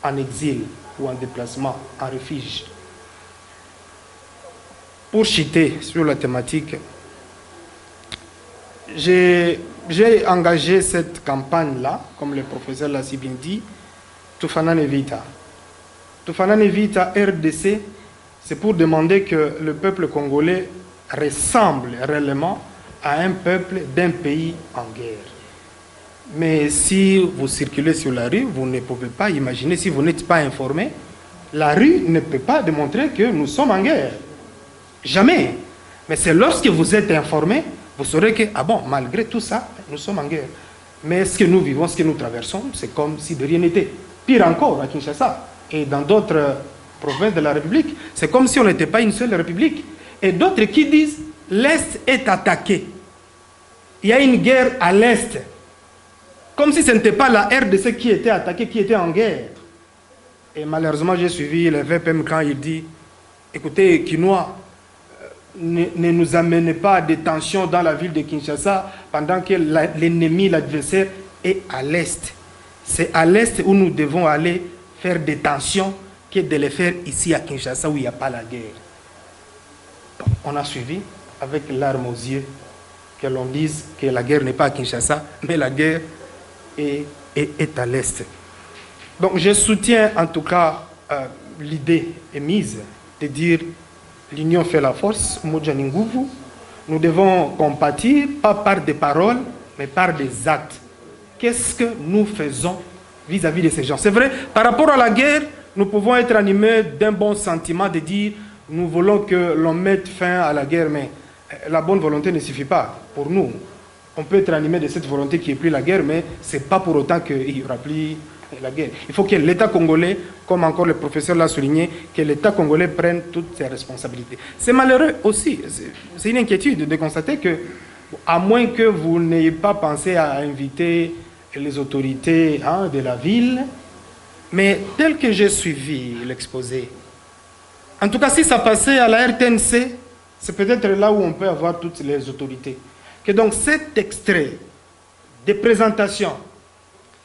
en exil ou en déplacement, en refuge. Pour chuter sur la thématique, j'ai engagé cette campagne-là, comme le professeur l'a si bien dit, Tufanane Vita. Tufanane Vita RDC, c'est pour demander que le peuple congolais ressemble réellement à un peuple d'un pays en guerre. Mais si vous circulez sur la rue, vous ne pouvez pas imaginer, si vous n'êtes pas informé, la rue ne peut pas démontrer que nous sommes en guerre. Jamais. Mais c'est lorsque vous êtes informé, vous saurez que, ah bon, malgré tout ça, nous sommes en guerre. Mais ce que nous vivons, ce que nous traversons, c'est comme si de rien n'était. Pire encore, à Kinshasa et dans d'autres provinces de la République, c'est comme si on n'était pas une seule République. Et d'autres qui disent, l'Est est attaqué. Il y a une guerre à l'Est. Comme si ce n'était pas la RDC qui était attaquée, qui était en guerre. Et malheureusement, j'ai suivi le VPM quand il dit, écoutez, Kinois, ne nous amenez pas à des tensions dans la ville de Kinshasa pendant que l'ennemi, l'adversaire est à l'Est. C'est à l'Est où nous devons aller faire des tensions que de les faire ici à Kinshasa où il n'y a pas la guerre. Donc, on a suivi avec larmes aux yeux que l'on dise que la guerre n'est pas à Kinshasa, mais la guerre est à l'Est. Donc je soutiens en tout cas l'idée émise de dire l'union fait la force, Mojaninguvu. Nous devons compatir, pas par des paroles, mais par des actes. Qu'est-ce que nous faisons vis-à-vis de ces gens? C'est vrai, par rapport à la guerre, nous pouvons être animés d'un bon sentiment de dire nous voulons que l'on mette fin à la guerre, mais la bonne volonté ne suffit pas pour nous. On peut être animé de cette volonté qui est plus la guerre, mais ce n'est pas pour autant qu'il n'y aura plus la guerre. Il faut que l'État congolais, comme encore le professeur l'a souligné, que l'État congolais prenne toutes ses responsabilités. C'est malheureux aussi, c'est une inquiétude de constater que, à moins que vous n'ayez pas pensé à inviter les autorités de la ville, mais tel que j'ai suivi l'exposé, en tout cas si ça passait à la RTNC, c'est peut-être là où on peut avoir toutes les autorités. Que donc cet extrait de présentation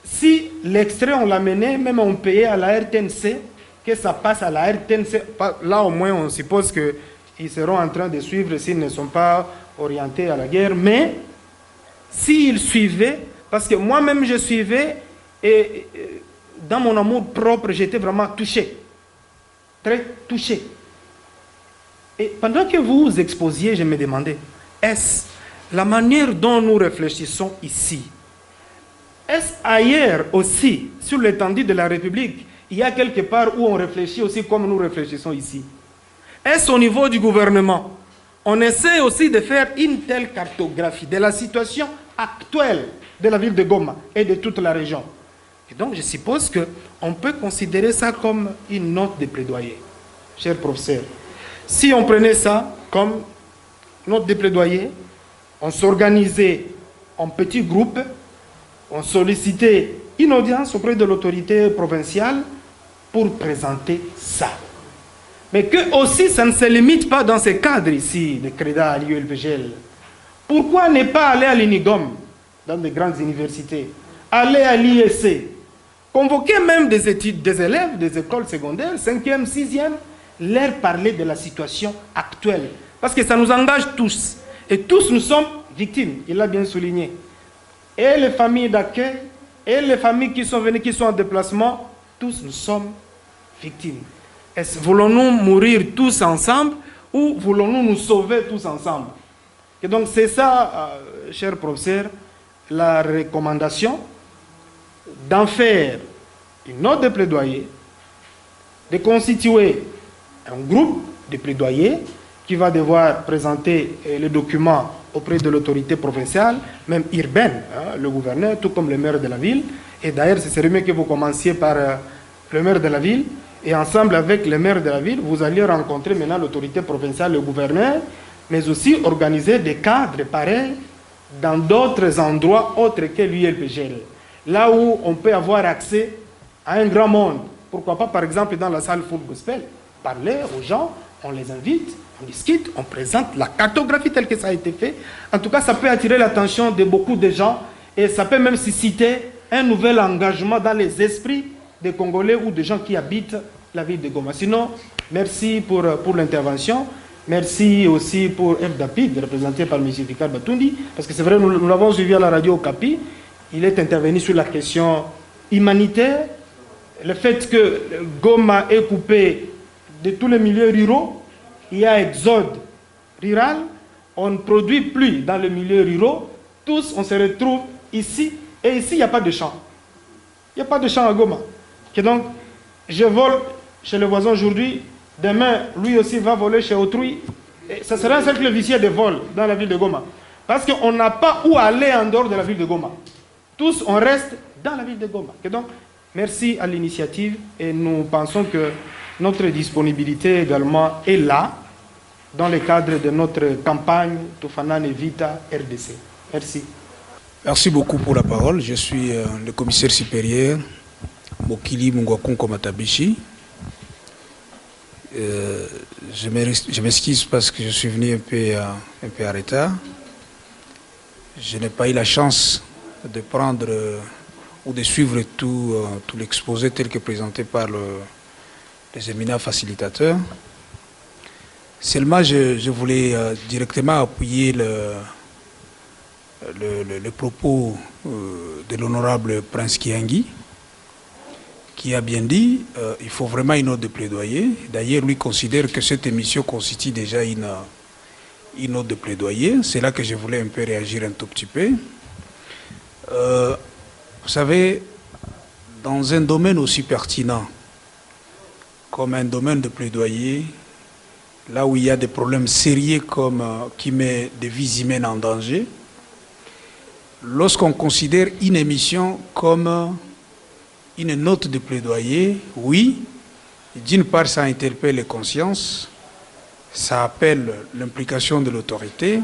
si l'extrait on l'amenait, même on payait à la RTNC, que ça passe à la RTNC, là au moins on suppose qu'ils seront en train de suivre s'ils ne sont pas orientés à la guerre, mais s'ils suivaient, parce que moi-même je suivais, et dans mon amour propre, j'étais vraiment touché, très touché. Et pendant que vous exposiez, je me demandais, est-ce la manière dont nous réfléchissons ici, est-ce ailleurs aussi, sur l'étendue de la République, il y a quelque part où on réfléchit aussi comme nous réfléchissons ici? Est-ce au niveau du gouvernement? On essaie aussi de faire une telle cartographie de la situation actuelle de la ville de Goma et de toute la région. Et donc je suppose qu'on peut considérer ça comme une note de plaidoyer, cher professeur. Si on prenait ça comme note de plaidoyer, on s'organisait en petits groupes, on sollicitait une audience auprès de l'autorité provinciale pour présenter ça. Mais que aussi ça ne se limite pas dans ces cadres ici, de CREDA, l'ULPGL. Pourquoi ne pas aller à l'UNIGOM, dans de grandes universités, aller à l'IEC, convoquer même des élèves des écoles secondaires, 5e, 6e, leur parler de la situation actuelle. Parce que ça nous engage tous. Et tous nous sommes victimes, il l'a bien souligné. Et les familles d'accueil, et les familles qui sont venues, qui sont en déplacement, tous nous sommes victimes. Voulons-nous mourir tous ensemble ou voulons-nous nous sauver tous ensemble? Et donc c'est ça, cher professeur, la recommandation d'en faire une note de plaidoyer, de constituer un groupe de plaidoyer qui va devoir présenter les documents auprès de l'autorité provinciale, même urbaine, hein, le gouverneur, tout comme le maire de la ville. Et d'ailleurs, ce serait mieux que vous commenciez par le maire de la ville, et ensemble avec le maire de la ville, vous alliez rencontrer maintenant l'autorité provinciale, le gouverneur, mais aussi organiser des cadres pareils dans d'autres endroits autres que l'ULPGL. Là où on peut avoir accès à un grand monde. Pourquoi pas, par exemple, dans la salle Full Gospel, parler aux gens, on les invite, on discute, on présente la cartographie telle que ça a été fait. En tout cas, ça peut attirer l'attention de beaucoup de gens et ça peut même susciter un nouvel engagement dans les esprits des Congolais ou des gens qui habitent la ville de Goma. Sinon, merci pour l'intervention. Merci aussi pour FDAPID, représenté par M. Vikar Batundi, parce que c'est vrai, nous l'avons suivi à la radio Okapi. Il est intervenu sur la question humanitaire, le fait que Goma est coupé de tous les milieux ruraux, il y a exode rural, on ne produit plus dans les milieux ruraux, tous on se retrouve ici, et ici il n'y a pas de champ. Il n'y a pas de champ à Goma. Et donc, je vole chez le voisin aujourd'hui, demain, lui aussi va voler chez autrui. Et ça sera un cercle vicieux de vol dans la ville de Goma. Parce qu'on n'a pas où aller en dehors de la ville de Goma. Tous, on reste dans la ville de Goma. Et donc, merci à l'initiative et nous pensons que notre disponibilité également est là dans le cadre de notre campagne Tofanane Vita RDC. Merci.
Merci beaucoup pour la parole. Je suis le commissaire supérieur Mokili Mungwakunko Matabishi. Je m'excuse parce que je suis venu un peu en retard. Je n'ai pas eu la chance de prendre ou de suivre tout l'exposé tel que présenté par les éminents facilitateurs. Seulement, je voulais directement appuyer le propos de l'honorable Prince Kiangi, qui a bien dit il faut vraiment une note de plaidoyer. D'ailleurs, lui considère que cette émission constitue déjà une note de plaidoyer. C'est là que je voulais un peu réagir un tout petit peu. Vous savez, dans un domaine aussi pertinent comme un domaine de plaidoyer, là où il y a des problèmes sérieux comme qui met des vies humaines en danger, lorsqu'on considère une émission comme une note de plaidoyer, oui, d'une part ça interpelle les consciences, ça appelle l'implication de l'autorité,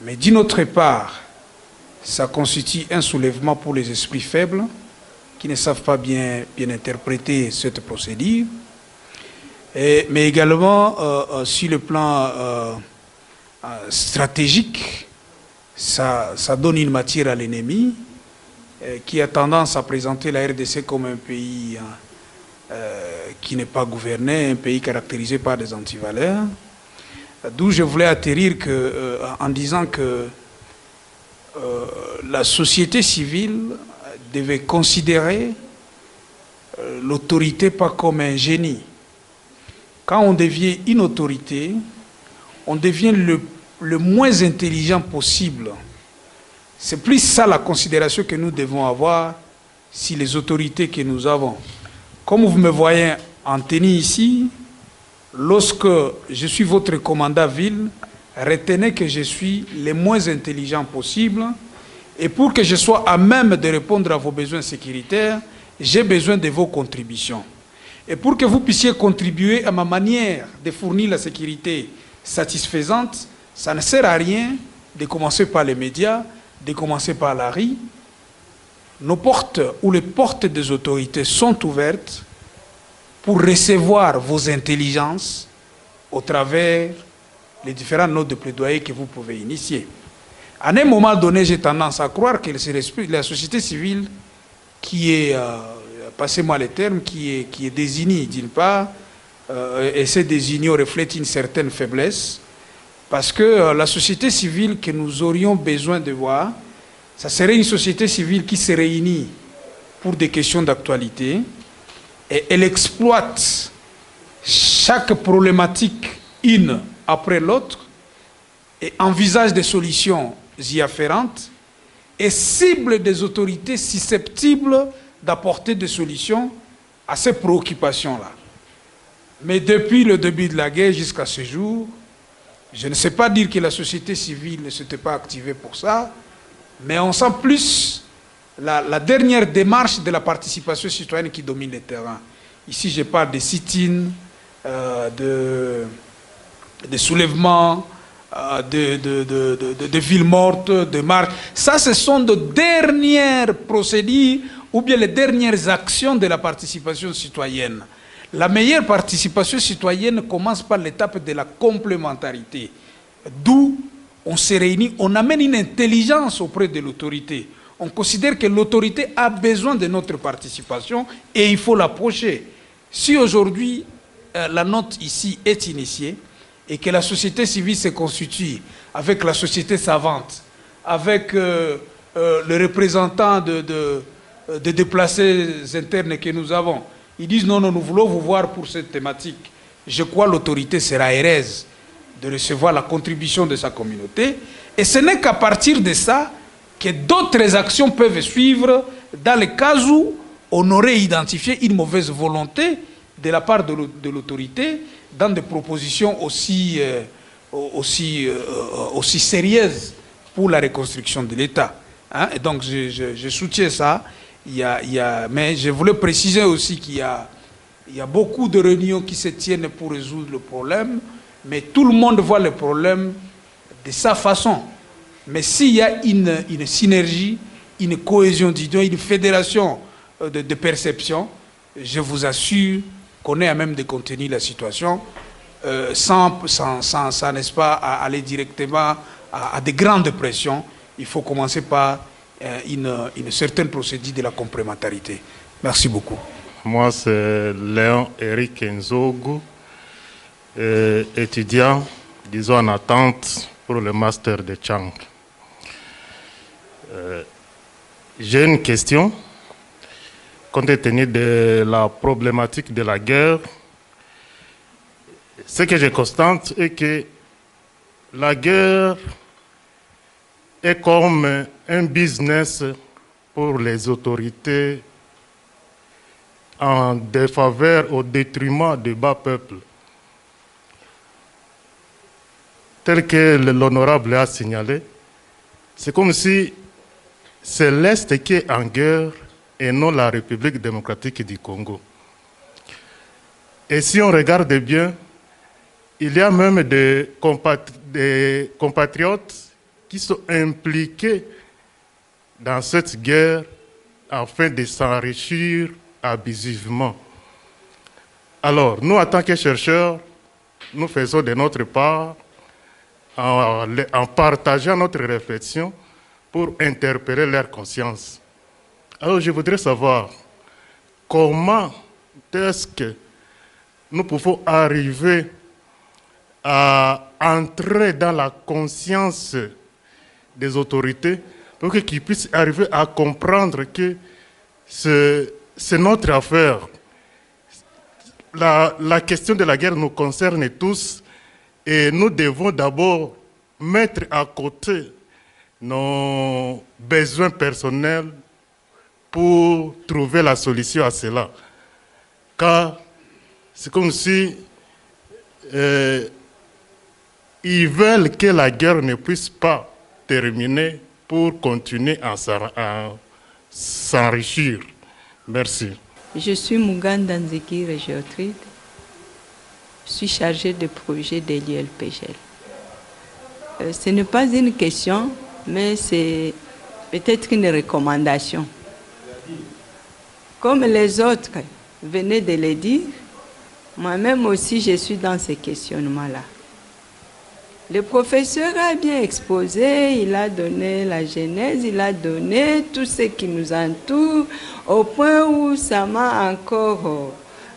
mais d'une autre part, ça constitue un soulèvement pour les esprits faibles qui ne savent pas bien interpréter cette procédure, mais également sur le plan stratégique, ça donne une matière à l'ennemi qui a tendance à présenter la RDC comme un pays qui n'est pas gouverné, un pays caractérisé par des antivaleurs. D'où je voulais atterrir en disant que la société civile devait considérer l'autorité pas comme un génie. Quand on devient une autorité, on devient le moins intelligent possible. C'est plus ça la considération que nous devons avoir si les autorités que nous avons. Comme vous me voyez en tenue ici, lorsque je suis votre commandant ville, retenez que je suis le moins intelligent possible et pour que je sois à même de répondre à vos besoins sécuritaires, j'ai besoin de vos contributions. Et pour que vous puissiez contribuer à ma manière de fournir la sécurité satisfaisante, ça ne sert à rien de commencer par les médias, de commencer par la rue. Nos portes ou les portes des autorités sont ouvertes pour recevoir vos intelligences au travers les différentes notes de plaidoyer que vous pouvez initier. À un moment donné, j'ai tendance à croire que c'est la société civile qui est, passez-moi les termes, qui est désignée d'une part, et ces désignés reflètent une certaine faiblesse, parce que la société civile que nous aurions besoin de voir, ça serait une société civile qui se réunit pour des questions d'actualité, et elle exploite chaque problématique une après l'autre, et envisage des solutions y afférentes, et cible des autorités susceptibles d'apporter des solutions à ces préoccupations-là. Mais depuis le début de la guerre jusqu'à ce jour, je ne sais pas dire que la société civile ne s'était pas activée pour ça, mais on sent plus la dernière démarche de la participation citoyenne qui domine le terrain. Ici, je parle de sit-in, de soulèvements, de villes mortes, de marches. Ça, ce sont de dernières procédures ou bien les dernières actions de la participation citoyenne. La meilleure participation citoyenne commence par l'étape de la complémentarité, d'où on se réunit, on amène une intelligence auprès de l'autorité. On considère que l'autorité a besoin de notre participation et il faut l'approcher. Si aujourd'hui, la note ici est initiée et que la société civile se constitue avec la société savante, avec le représentant de déplacés internes que nous avons, ils disent non, nous voulons vous voir pour cette thématique. Je crois que l'autorité sera heureuse de recevoir la contribution de sa communauté. Et ce n'est qu'à partir de ça que d'autres actions peuvent suivre dans les cas où on aurait identifié une mauvaise volonté de la part de l'autorité dans des propositions aussi sérieuses pour la reconstruction de l'État. Hein? Et donc je soutiens ça. Mais je voulais préciser aussi qu'il y a beaucoup de réunions qui se tiennent pour résoudre le problème, mais tout le monde voit le problème de sa façon. Mais s'il y a une synergie, une cohésion d'idées, une fédération de perception, je vous assure qu'on est à même de contenir la situation sans n'est-ce pas, aller directement à de grandes pressions. Il faut commencer par une certaine procédure de la complémentarité. Merci beaucoup.
Moi, c'est Léon Eric Nzogu, étudiant, disons, en attente pour le master de Chang. J'ai une question. Compte tenu de la problématique de la guerre, ce que je constate est que la guerre est comme un business pour les autorités en défaveur, au détriment du bas peuple. Tel que l'honorable a signalé, c'est comme si c'est l'Est qui est en guerre et non la République démocratique du Congo. Et si on regarde bien, il y a même des compatriotes qui sont impliqués dans cette guerre afin de s'enrichir abusivement. Alors, nous, en tant que chercheurs, nous faisons de notre part en partageant notre réflexion pour interpeller leur conscience. Alors je voudrais savoir comment est-ce que nous pouvons arriver à entrer dans la conscience des autorités pour qu'ils puissent arriver à comprendre que c'est notre affaire. La question de la guerre nous concerne tous et nous devons d'abord mettre à côté nos besoins personnels pour trouver la solution à cela. Car c'est comme si ils veulent que la guerre ne puisse pas terminer pour continuer à s'enrichir. Merci.
Je suis Muganda Nzikire Géotride. Je suis chargée de projet de l'ULPGL. Ce n'est pas une question, mais c'est peut-être une recommandation. Comme les autres venaient de le dire, moi-même aussi je suis dans ces questionnements-là. Le professeur a bien exposé, il a donné la genèse, il a donné tout ce qui nous entoure, au point où ça m'a encore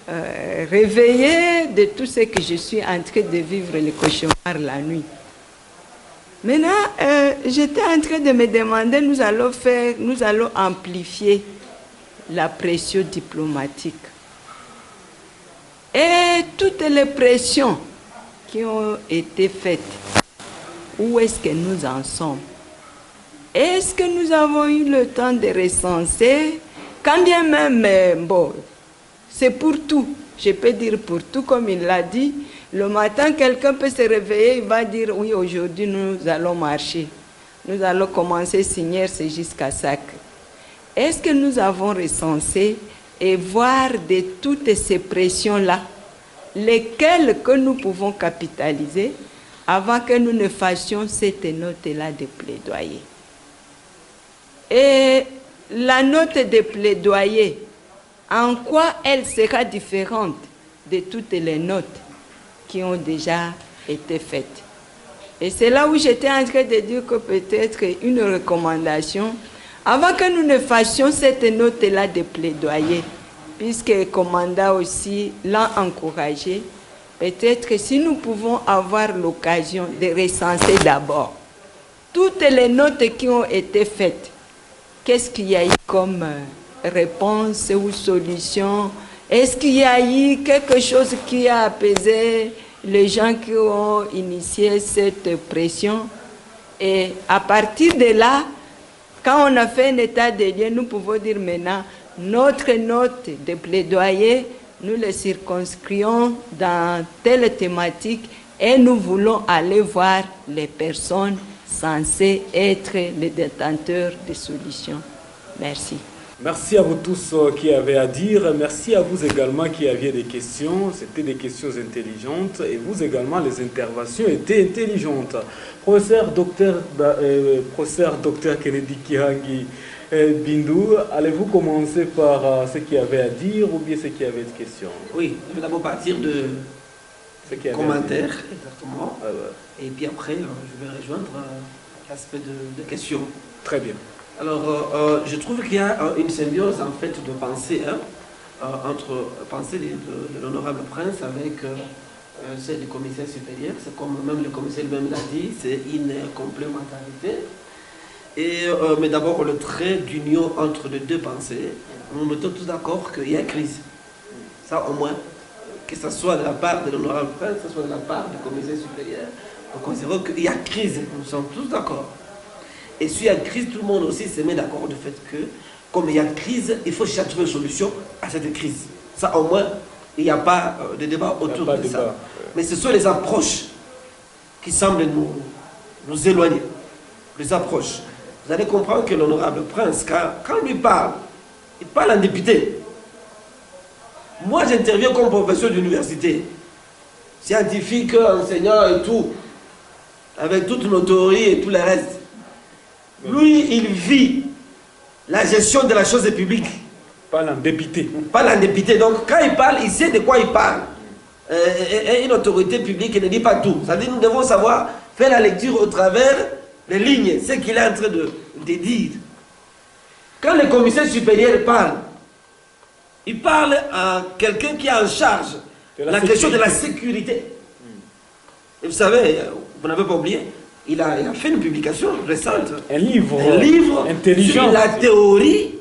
réveillé de tout ce que je suis en train de vivre, le cauchemar la nuit. Maintenant, j'étais en train de me demander, nous allons amplifier la pression diplomatique. Et toutes les pressions qui ont été faites, où est-ce que nous en sommes? Est-ce que nous avons eu le temps de recenser? Quand bien même, bon, c'est pour tout, je peux dire pour tout, comme il l'a dit, le matin, quelqu'un peut se réveiller, il va dire, oui, aujourd'hui, nous allons marcher. Nous allons commencer signer, c'est jusqu'à Sacre. Est-ce que nous avons recensé et voir de toutes ces pressions-là, lesquelles que nous pouvons capitaliser avant que nous ne fassions cette note-là de plaidoyer? Et la note de plaidoyer, en quoi elle sera différente de toutes les notes qui ont déjà été faites? Et c'est là où j'étais en train de dire que peut-être une recommandation, avant que nous ne fassions cette note-là de plaidoyer, puisque le commandant aussi l'a encouragé, peut-être que si nous pouvons avoir l'occasion de recenser d'abord toutes les notes qui ont été faites, qu'est-ce qu'il y a eu comme réponse ou solution? Est-ce qu'il y a eu quelque chose qui a apaisé les gens qui ont initié cette pression? Et à partir de là, quand on a fait un état des lieux, nous pouvons dire maintenant, notre note de plaidoyer, nous le circonscrions dans telle thématique et nous voulons aller voir les personnes censées être les détenteurs de solutions. Merci.
Merci à vous tous qui avez à dire. Merci à vous également qui aviez des questions. C'était des questions intelligentes et vous également, les interventions étaient intelligentes. Professeur docteur Kennedy Kihangi Bindou, allez-vous commencer par ce qu'il y avait à dire ou bien ce qu'il y avait de questions?
Oui, je vais d'abord partir de commentaires, exactement. Et puis après, je vais rejoindre l'aspect de questions.
Très bien.
Alors, je trouve qu'il y a une symbiose en fait de pensée entre pensée de l'honorable prince avec celle du commissaire supérieur. C'est comme même le commissaire lui-même l'a dit, c'est une complémentarité. Mais d'abord, le trait d'union entre les deux pensées, nous mettons tous d'accord qu'il y a crise. Ça au moins, que ce soit de la part de l'honorable prince, que ce soit de la part du commissaire supérieur, nous considérons qu'il y a crise. Nous sommes tous d'accord. Et s'il y a crise, tout le monde aussi se met d'accord du fait que, comme il y a crise, il faut chercher une solution à cette crise. Ça, au moins, il n'y a pas de débat autour de ça. Mais ce sont les approches qui semblent nous éloigner. Les approches. Vous allez comprendre que l'honorable prince, quand lui parle, il parle en député. Moi, j'interviens comme professeur d'université, scientifique, enseignant et tout, avec toute nos théories et tout le reste. Lui, il vit la gestion de la chose publique.
Pas l'indépité.
Pas l'indépité. Donc, quand il parle, il sait de quoi il parle. Et une autorité publique ne dit pas tout. C'est-à-dire nous devons savoir faire la lecture au travers les lignes, ce qu'il est en train de dire. Quand le commissaire supérieur parle, il parle à quelqu'un qui est en charge de la question de la sécurité. Et vous savez, vous n'avez pas oublié, il a fait une publication récente.
Un livre
intelligent sur la théorie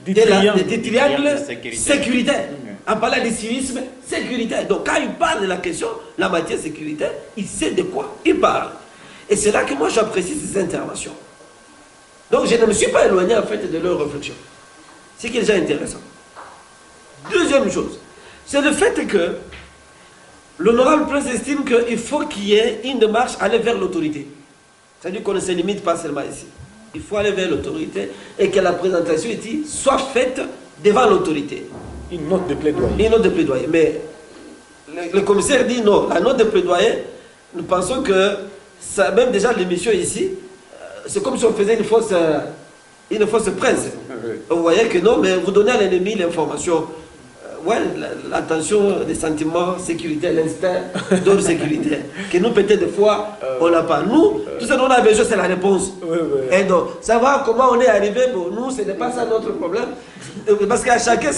des
triangles sécuritaires. En parlant de civisme sécuritaire. Donc quand il parle de la question, la matière sécuritaire, il sait de quoi il parle. Et c'est là que moi j'apprécie ces interventions. Donc je ne me suis pas éloigné en fait de leur réflexion. C'est qui est déjà intéressant. Deuxième chose, c'est le fait que l'honorable prince estime qu'il faut qu'il y ait une démarche aller vers l'autorité. C'est-à-dire qu'on ne se limite pas seulement ici. Il faut aller vers l'autorité et que la présentation ici soit faite devant l'autorité.
Une note de plaidoyer.
Une note de plaidoyer. Mais le commissaire dit non, la note de plaidoyer, nous pensons que ça, même déjà l'émission ici, c'est comme si on faisait une fausse presse. Vous voyez que non, mais vous donnez à l'ennemi l'information. Ouais, l'attention des sentiments sécuritaires, l'instinct d'ordre sécuritaire, que nous peut-être des fois on n'a pas. Nous, tout ce dont on a besoin, c'est la réponse. Et donc, savoir comment on est arrivé, pour nous, ce n'est pas ça notre problème. Parce qu'à chacun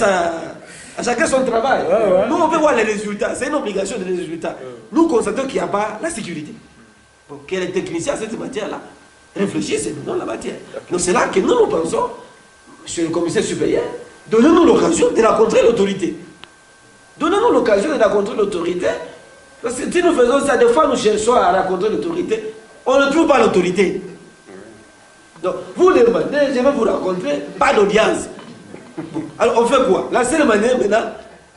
son travail. Nous, on peut voir les résultats. C'est une obligation de résultats. Nous constatons qu'il n'y a pas la sécurité. Donc, que les techniciens à cette matière-là réfléchissent et nous donnent la matière. Donc, c'est là que nous pensons, chez le commissaire supérieur, donnez-nous l'occasion de rencontrer l'autorité. Donnez-nous l'occasion de rencontrer l'autorité. Parce que si nous faisons ça, des fois nous cherchons à rencontrer l'autorité, on ne trouve pas l'autorité. Donc, vous demandez, je vais vous rencontrer, pas d'audience. Bon, alors on fait quoi? La seule manière maintenant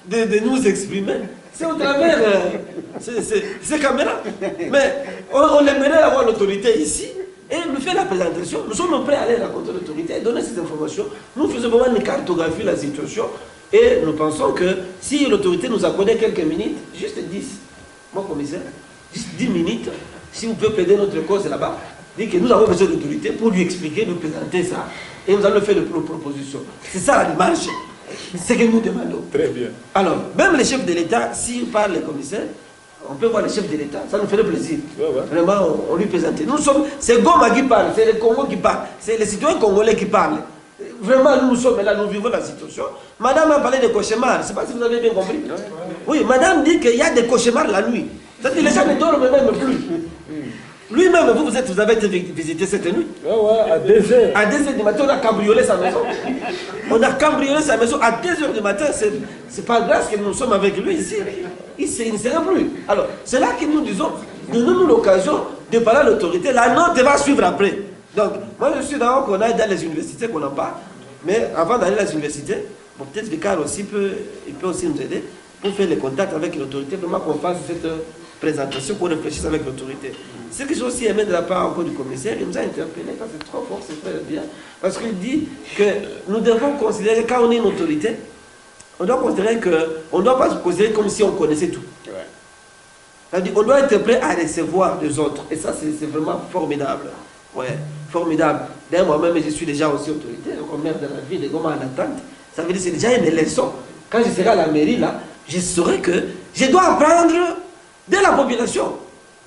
de nous exprimer, c'est au travers ces caméras. Mais on aimerait avoir l'autorité ici et nous faire la présentation. Nous sommes prêts à aller rencontrer l'autorité et donner ces informations. Nous faisons vraiment une cartographie de la situation et nous pensons que si l'autorité nous accordait quelques minutes, juste 10, mon commissaire, juste 10 minutes, si vous pouvez plaider notre cause là-bas, dit que nous avons besoin d'autorité pour lui expliquer, nous présenter ça et nous allons faire des propositions. C'est ça la démarche. C'est ce que nous demandons.
Très bien.
Alors, même les chefs de l'État, s'ils parlent les commissaires, on peut voir les chefs de l'État, ça nous ferait plaisir. Vraiment, on lui présente. Nous sommes, c'est Goma qui parle, c'est le Congo qui parle, c'est les citoyens congolais qui parlent. Vraiment, nous sommes là, nous vivons la situation. Madame a parlé de cauchemars, je ne sais pas si vous avez bien compris. Oui, madame dit qu'il y a des cauchemars la nuit. C'est-à-dire que les gens ne dorment même plus. Lui-même, vous avez été visité cette nuit.
À 2h.
À 2h du matin, on a cambriolé sa maison. On a cambriolé sa maison à 2h du matin. C'est pas grâce que nous sommes avec lui ici. Il ne serait plus. Alors, c'est là que nous disons, donnons-nous l'occasion de parler à l'autorité. La note va suivre après. Donc, moi je suis d'accord qu'on aille dans les universités qu'on n'a pas. Mais avant d'aller dans les universités, bon, peut-être Vicar aussi peut aussi nous aider pour faire les contacts avec l'autorité, vraiment qu'on fasse cette présentation, qu'on réfléchisse avec l'autorité. Ce que j'ai aussi aimé de la part encore du commissaire, il nous a interpellé, parce que c'est trop fort, c'est très bien, parce qu'il dit que nous devons considérer, quand on est une autorité, on doit considérer qu'on ne doit pas se considérer comme si on connaissait tout. C'est-à-dire on doit être prêt à recevoir des autres, et ça c'est vraiment formidable. Ouais, formidable. D'ailleurs, moi-même, je suis déjà aussi autorité, comme maire de la ville de Goma en attente. Ça veut dire que c'est déjà une leçon. Quand je serai à la mairie, là, je saurai que je dois apprendre de la population.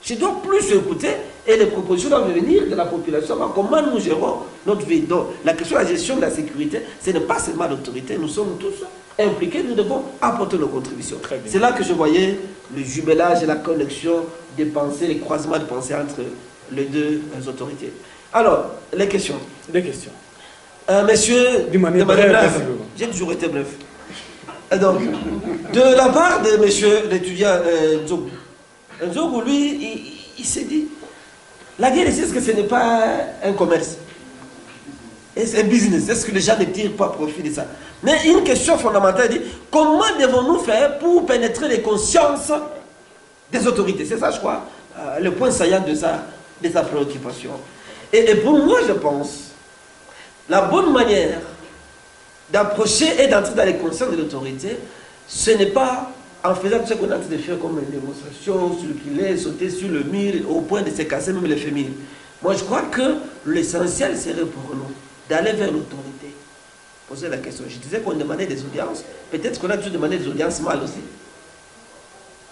Je dois plus écouter et les propositions doivent venir de la population. Comment nous gérons notre vie? Donc, la question de la gestion de la sécurité, ce n'est pas seulement l'autorité. Nous sommes tous impliqués, nous devons apporter nos contributions. C'est là que je voyais le jumelage et la connexion des pensées, les croisements de pensées entre les deux autorités. Alors, les questions.
Des questions.
Monsieur,
de manière brève.
J'ai toujours été bref. Donc, de la part de monsieur l'étudiant Nzogou, Nzogou, lui, il s'est dit, la guerre ici, est-ce que ce n'est pas un commerce? C'est un business. Est-ce que les gens ne tirent pas profit de ça? Mais une question fondamentale dit, comment devons-nous faire pour pénétrer les consciences des autorités? C'est ça, je crois, le point saillant de sa préoccupation. Et pour moi, je pense, la bonne manière d'approcher et d'entrer dans les consciences de l'autorité, ce n'est pas en faisant tout ce qu'on est en train de faire comme une démonstration, circuler, sauter sur le mur, au point de se casser même les féminines. Moi, je crois que l'essentiel serait pour nous d'aller vers l'autorité. Poser la question. Je disais qu'on demandait des audiences. Peut-être qu'on a toujours demandé des audiences mal aussi.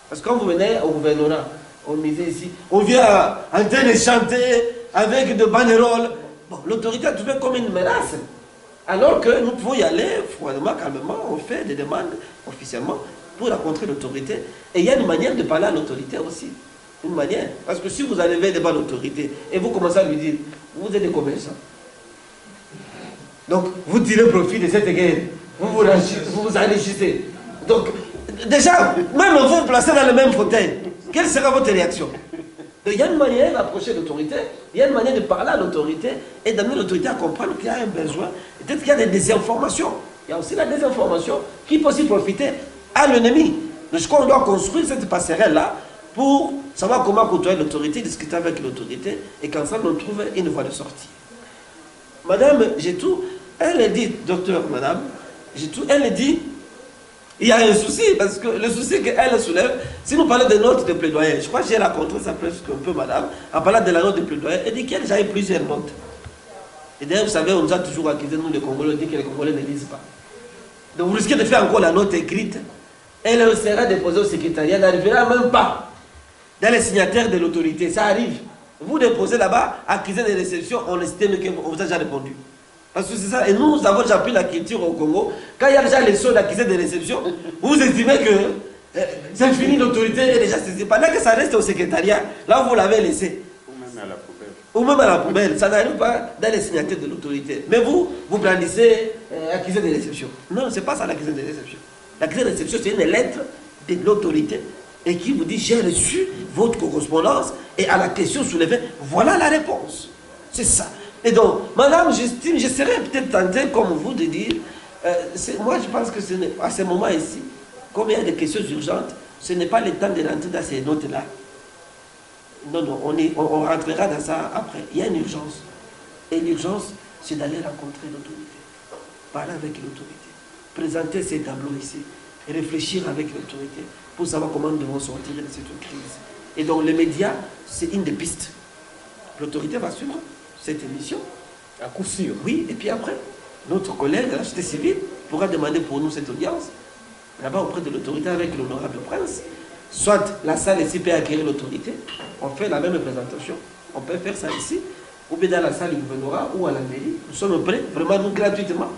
Parce que quand vous venez au gouvernorat, on disait ici, on vient en train de chanter avec de banderoles. Bon, l'autorité a trouvé comme une menace. Alors que nous pouvons y aller froidement, calmement, on fait des demandes officiellement pour rencontrer l'autorité. Et il y a une manière de parler à l'autorité aussi. Une manière. Parce que si vous arrivez devant l'autorité et vous commencez à lui dire, vous êtes des commerçants. Donc, vous tirez profit de cette guerre. Vous vous enrichissez. Donc, déjà, même vous vous placez dans le même fauteuil. Quelle sera votre réaction? Donc, il y a une manière d'approcher l'autorité, il y a une manière de parler à l'autorité et d'amener l'autorité à comprendre qu'il y a un besoin. Peut-être qu'il y a des désinformations. Il y a aussi la désinformation qui peut aussi profiter à l'ennemi. Donc, je crois qu'on doit construire cette passerelle-là pour savoir comment côtoyer l'autorité, discuter avec l'autorité et qu'ensemble on trouve une voie de sortie. Madame Gétou, elle dit, docteur, madame Gétou, elle dit, il y a un souci, parce que le souci qu'elle soulève, si nous parlons de notes de plaidoyer, je crois que j'ai rencontré ça presque un peu, madame, en parlant de la note de plaidoyer, elle dit qu'il y a déjà eu plusieurs notes. Et d'ailleurs, vous savez, on nous a toujours accusé, nous les Congolais, on dit que les Congolais ne lisent pas. Donc vous risquez de faire encore la note écrite, elle sera déposée au secrétariat, n'arrivera même pas dans les signataires de l'autorité, ça arrive. Vous déposez là-bas, accusé de réception, on estime qu'on vous a déjà répondu. Parce que c'est ça, et nous avons déjà pris la culture au Congo. Quand il y a déjà les sons d'accusés de réception, vous estimez que c'est fini, l'autorité est déjà saisie. Pendant que ça reste au secrétariat, là vous l'avez laissé.
Ou même à la poubelle.
Ou même à la poubelle, ça n'arrive pas dans les signataires de l'autorité. Mais vous brandissez accusé de réception. Non, c'est pas ça l'accusé de réception. L'accusé de réception, c'est une lettre de l'autorité et qui vous dit j'ai reçu votre correspondance et à la question soulevée, voilà la réponse. C'est ça. Et donc, madame Justine, je serais peut-être tenté comme vous de dire, moi je pense que à ce moment ici, comme il y a des questions urgentes, ce n'est pas le temps de rentrer dans ces notes-là. Non, non, on rentrera dans ça après. Il y a une urgence. Et l'urgence, c'est d'aller rencontrer l'autorité, parler avec l'autorité, présenter ces tableaux ici, et réfléchir avec l'autorité pour savoir comment nous devons sortir de cette crise. Et donc les médias, c'est une des pistes. L'autorité va suivre cette émission.
À coup sûr.
Oui, et puis après, notre collègue de la société civile pourra demander pour nous cette audience, là-bas auprès de l'autorité avec l'honorable prince. Soit la salle ici peut acquérir l'autorité, on fait la même présentation, on peut faire ça ici, ou bien dans la salle du gouvernorat ou à la mairie. Nous sommes prêts, vraiment nous gratuitement.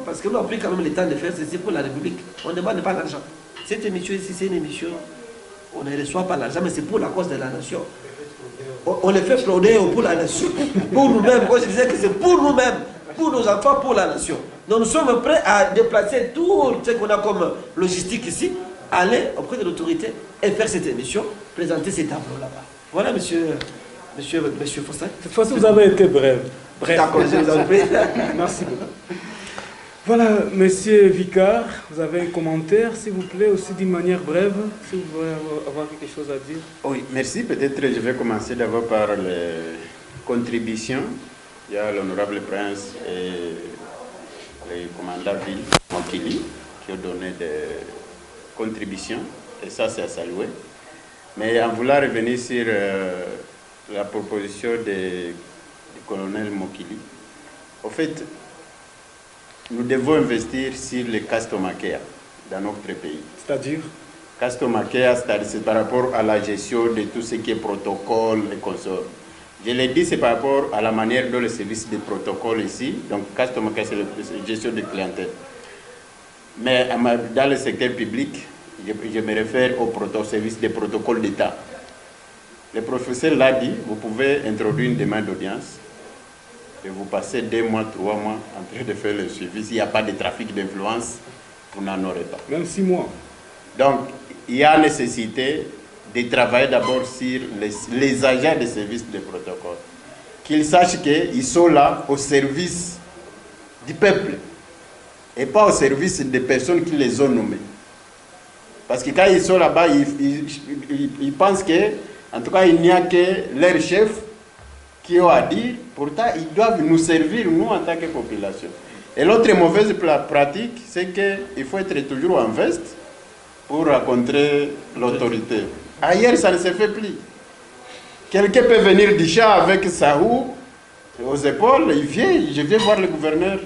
Parce que nous avons pris quand même le temps de faire ceci pour la République. On ne demande pas l'argent. Cette émission ici, c'est une émission, on ne reçoit pas l'argent, mais c'est pour la cause de la nation. On le fait frauder pour la nation, pour nous-mêmes. Moi je disais que c'est pour nous-mêmes, pour nos enfants, pour la nation. Donc nous sommes prêts à déplacer tout ce qu'on a comme logistique ici, aller auprès de l'autorité et faire cette émission, présenter ces tableaux là-bas. Voilà, monsieur Faustin.
Cette fois-ci, vous avez été bref.
D'accord, je vous en prie.
Merci beaucoup. Voilà, monsieur Vicard, vous avez un commentaire, s'il vous plaît, aussi d'une manière brève, si vous voulez avoir quelque chose à dire.
Oui, merci. Peut-être je vais commencer d'abord par les contributions. Il y a l'honorable prince et le commandant Ville Mokili qui ont donné des contributions, et ça c'est à saluer. Mais en voulant revenir sur la proposition du colonel Mokili, au fait, nous devons investir sur les Castomakea dans notre pays.
C'est-à-dire
Castomakea, c'est par rapport à la gestion de tout ce qui est protocole et consorts. Je l'ai dit, c'est par rapport à la manière dont le service de protocole ici, donc Castomakea, c'est la gestion de clientèle. Mais dans le secteur public, je me réfère au service des protocoles d'État. Le professeur l'a dit, vous pouvez introduire une demande d'audience et vous passez 2 mois, 3 mois en train de faire le suivi. S'il n'y a pas de trafic d'influence, vous n'en aurez pas.
même 6 mois.
Donc, il y a nécessité de travailler d'abord sur les agents de service de protocole. Qu'ils sachent qu'ils sont là au service du peuple et pas au service des personnes qui les ont nommés. Parce que quand ils sont là-bas, ils pensent que, en tout cas, il n'y a que leurs chefs qui ont à dire. Pourtant, ils doivent nous servir, nous, en tant que population. Et l'autre mauvaise pratique, c'est qu'il faut être toujours en veste pour rencontrer l'autorité. Ailleurs, ça ne se fait plus. Quelqu'un peut venir du champ avec sa roue aux épaules, je viens voir le gouverneur,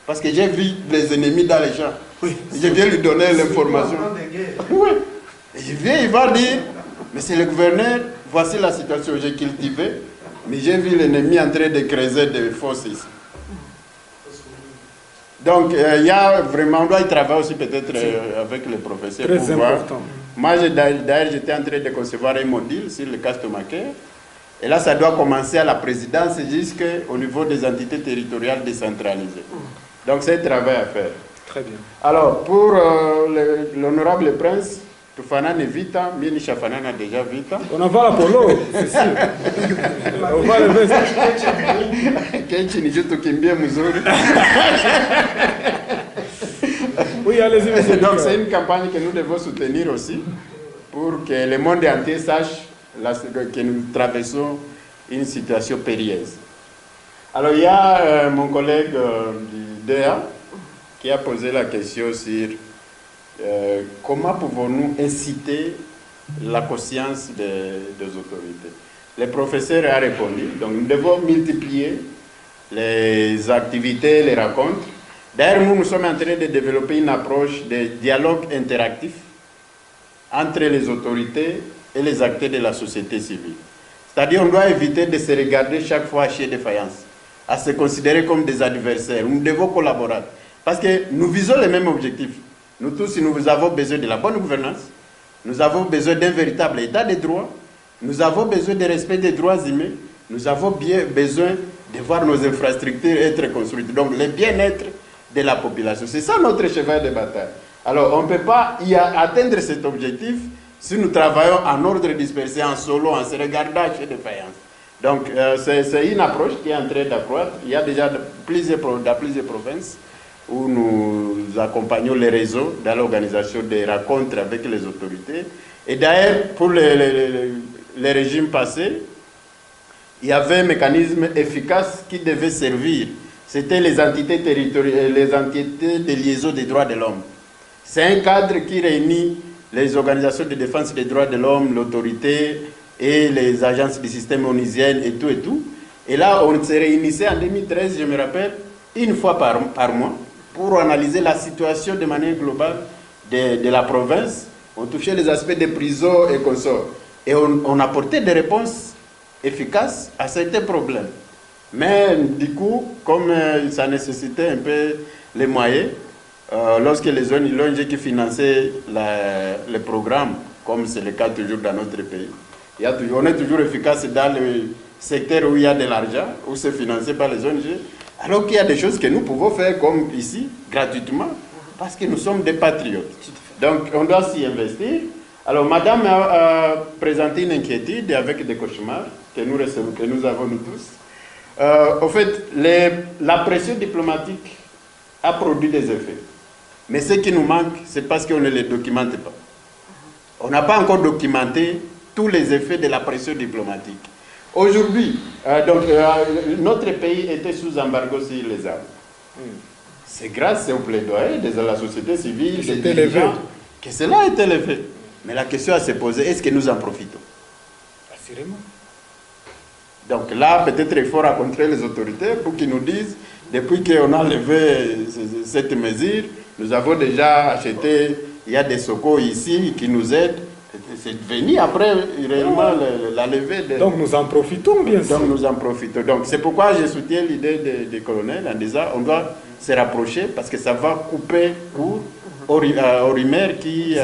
parce que j'ai vu les ennemis dans les champs. Oui. Je viens lui donner l'information. Oui. Et je viens, il va dire, monsieur le gouverneur, voici la situation que j'ai cultivée, mais j'ai vu l'ennemi en train de creuser des fosses ici. Donc, il y a vraiment, on doit y travailler aussi peut-être avec les professeurs.
Très
pour voir.
important.
Moi, d'ailleurs, j'étais en train de concevoir un module sur le customer care. Et là, ça doit commencer à la présidence jusqu'au niveau des entités territoriales décentralisées. Donc, c'est un travail à faire.
Très bien.
Alors, pour l'honorable prince, Tufana Nevita, Mini Shafana déjà vita.
On en va la polo, c'est sûr. On va le faire.
Kenchi ni jutu kimbie mzuri.
Oui, allez-y, monsieur.
Donc, c'est une campagne que nous devons soutenir aussi pour que le monde entier sache que nous traversons une situation périlleuse. Alors, il y a mon collègue du DEA qui a posé la question sur comment pouvons-nous inciter la conscience des autorités. Le professeur a répondu, donc nous devons multiplier les activités, les rencontres. D'ailleurs, nous sommes en train de développer une approche de dialogue interactif entre les autorités et les acteurs de la société civile. C'est-à-dire, on doit éviter de se regarder chaque fois à chier de faïence, à se considérer comme des adversaires. Nous devons collaborer. Parce que nous visons les mêmes objectifs. Nous tous, nous avons besoin de la bonne gouvernance, nous avons besoin d'un véritable état de droit, nous avons besoin de respect des droits humains, nous avons bien besoin de voir nos infrastructures être construites. Donc, le bien-être de la population. C'est ça notre cheval de bataille. Alors, on ne peut pas y atteindre cet objectif si nous travaillons en ordre dispersé, en solo, en se regardant chez des faïences. Donc, c'est une approche qui est en train d'accroître. Il y a déjà dans plusieurs provinces où nous accompagnons les réseaux dans l'organisation des rencontres avec les autorités. Et d'ailleurs, pour les régimes passés, il y avait un mécanisme efficace qui devait servir. C'était les entités territoriales, les entités de liaison des droits de l'homme. C'est un cadre qui réunit les organisations de défense des droits de l'homme, l'autorité et les agences du système onusien et tout et tout. Et là, on se réunissait en 2013, je me rappelle, une fois par mois pour analyser la situation de manière globale de la province. On touchait les aspects des prisons et consorts. Et on apportait des réponses efficaces à certains problèmes. Mais du coup, comme ça nécessitait un peu les moyens, lorsque les ONG qui finançaient les programmes, comme c'est le cas toujours dans notre pays, on est toujours efficace dans le secteur où il y a de l'argent, où c'est financé par les ONG, alors qu'il y a des choses que nous pouvons faire comme ici, gratuitement, parce que nous sommes des patriotes. Donc on doit s'y investir. Alors madame a présenté une inquiétude avec des cauchemars que nous avons nous tous. Au fait, la pression diplomatique a produit des effets. Mais ce qui nous manque, c'est parce qu'on ne les documente pas. On n'a pas encore documenté tous les effets de la pression diplomatique. Aujourd'hui, notre pays était sous embargo sur les armes. C'est grâce au plaidoyer de la société civile, des dirigeants, que cela a été levé. Mais la question à se poser, est-ce que nous en profitons?
Assurément.
Donc là, peut-être il faut rencontrer les autorités pour qu'ils nous disent, depuis qu'on a levé cette mesure, nous avons déjà acheté, il y a des secours ici qui nous aident. C'est venu après réellement la levée de...
Donc nous en profitons bien sûr.
Donc nous en profitons. Donc c'est pourquoi j'ai soutenu l'idée des colonels en disant on doit se rapprocher parce que ça va couper court aux rumeurs qui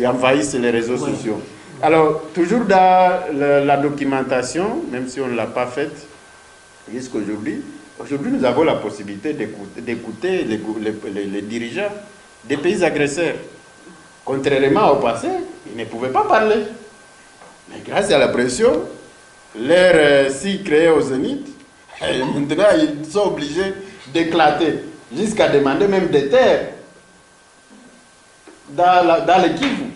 envahissent les réseaux sociaux. Alors toujours dans la documentation, même si on ne l'a pas faite jusqu'aujourd'hui, aujourd'hui nous avons la possibilité d'écouter les dirigeants des pays agresseurs. Contrairement au passé, ils ne pouvaient pas parler. Mais grâce à la pression, leur site créé au Zénith, maintenant ils sont obligés d'éclater, jusqu'à demander même des terres dans le Kivu.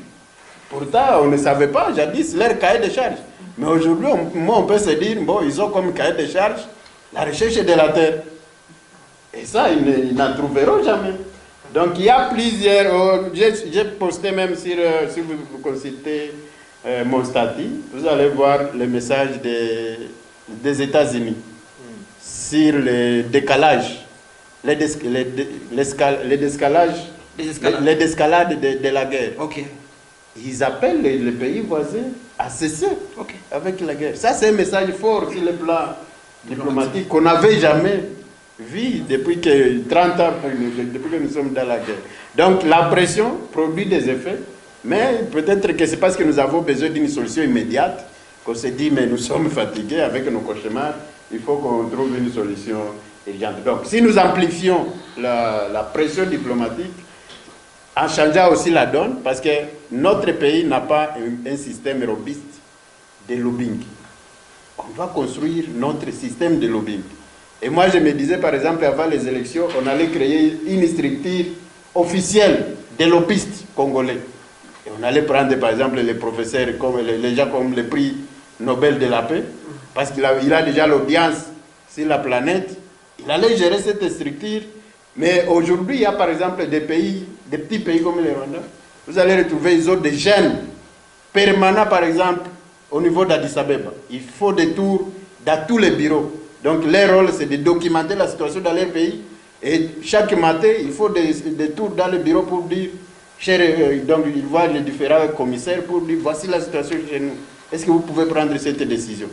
Pourtant, on ne savait pas, jadis, leur cahier de charges. Mais aujourd'hui, on peut se dire, bon, ils ont comme cahier de charges la recherche de la terre. Et ça, ils n'en trouveront jamais. Donc il y a plusieurs, j'ai posté même si vous consultez mon statut, vous allez voir le message des États-Unis sur le décalage, les escalade de la guerre.
Ok.
Ils appellent les pays voisins à cesser avec la guerre. Ça c'est un message fort sur le plan diplomatique qu'on n'avait jamais vit depuis que 30 ans, depuis que nous sommes dans la guerre. Donc la pression produit des effets, mais peut-être que c'est parce que nous avons besoin d'une solution immédiate qu'on se dit, mais nous sommes fatigués avec nos cauchemars, il faut qu'on trouve une solution urgente. Donc si nous amplifions la pression diplomatique, en changeant aussi la donne, parce que notre pays n'a pas un système robuste de lobbying. On va construire notre système de lobbying. Et moi, je me disais, par exemple, avant les élections, on allait créer une structure officielle des lobbyistes congolais. Et on allait prendre, par exemple, les professeurs, comme les gens comme le prix Nobel de la paix, parce qu'il a déjà l'audience sur la planète. Il allait gérer cette structure. Mais aujourd'hui, il y a par exemple des pays, des petits pays comme le Rwanda. Vous allez retrouver des jeunes permanents, par exemple, au niveau d'Addis Abeba. Il faut des tours dans tous les bureaux. Donc leur rôle, c'est de documenter la situation dans leur pays. Et chaque matin, il faut des tours dans le bureau pour dire, donc ils voient les différents commissaires pour dire, voici la situation chez nous. Est-ce que vous pouvez prendre cette décision?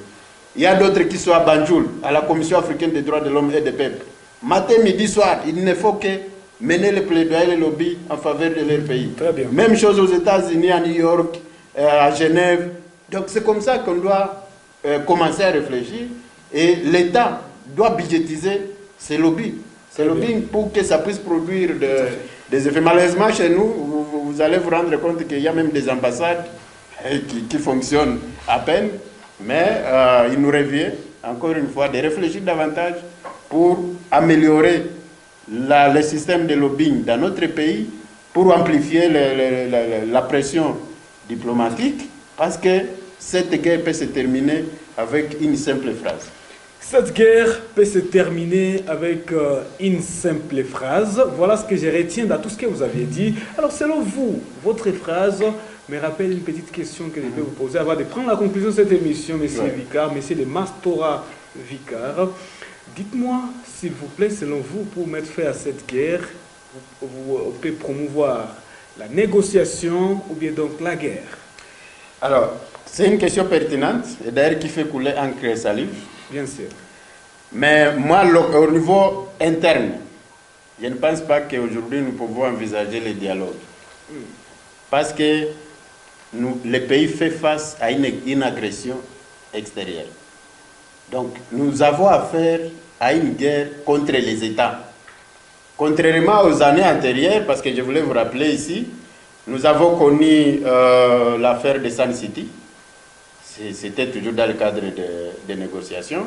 Il y a d'autres qui sont à Banjul, à la Commission africaine des droits de l'homme et des peuples. Matin, midi, soir, il ne faut que mener le plaidoyer, le lobby en faveur de leur pays.
Très bien.
Même chose aux États-Unis, à New York, à Genève. Donc c'est comme ça qu'on doit commencer à réfléchir. Et l'État doit budgétiser ces lobbies. Ces lobbies pour que ça puisse produire des effets. Malheureusement, chez nous, vous allez vous rendre compte qu'il y a même des ambassades qui fonctionnent à peine. Mais il nous revient, encore une fois, de réfléchir davantage pour améliorer le système de lobbying dans notre pays, pour amplifier la pression diplomatique, parce que cette guerre peut se terminer avec une simple phrase.
Cette guerre peut se terminer avec une simple phrase. Voilà ce que je retiens dans tout ce que vous aviez dit. Alors, selon vous, votre phrase me rappelle une petite question que je peux vous poser avant de prendre la conclusion de cette émission, Monsieur Vicard, Monsieur de Mastora Vicard. Dites-moi, s'il vous plaît, selon vous, pour mettre fin à cette guerre, vous pouvez promouvoir la négociation ou bien donc la guerre?
Alors, c'est une question pertinente et d'ailleurs qui fait couler encre et salive.
Bien sûr.
Mais moi, au niveau interne, je ne pense pas qu'aujourd'hui nous pouvons envisager le dialogue. Parce que le pays fait face à une agression extérieure. Donc, nous avons affaire à une guerre contre les États. Contrairement aux années antérieures, parce que je voulais vous rappeler ici, nous avons connu l'affaire de Sun City. C'était toujours dans le cadre des négociations.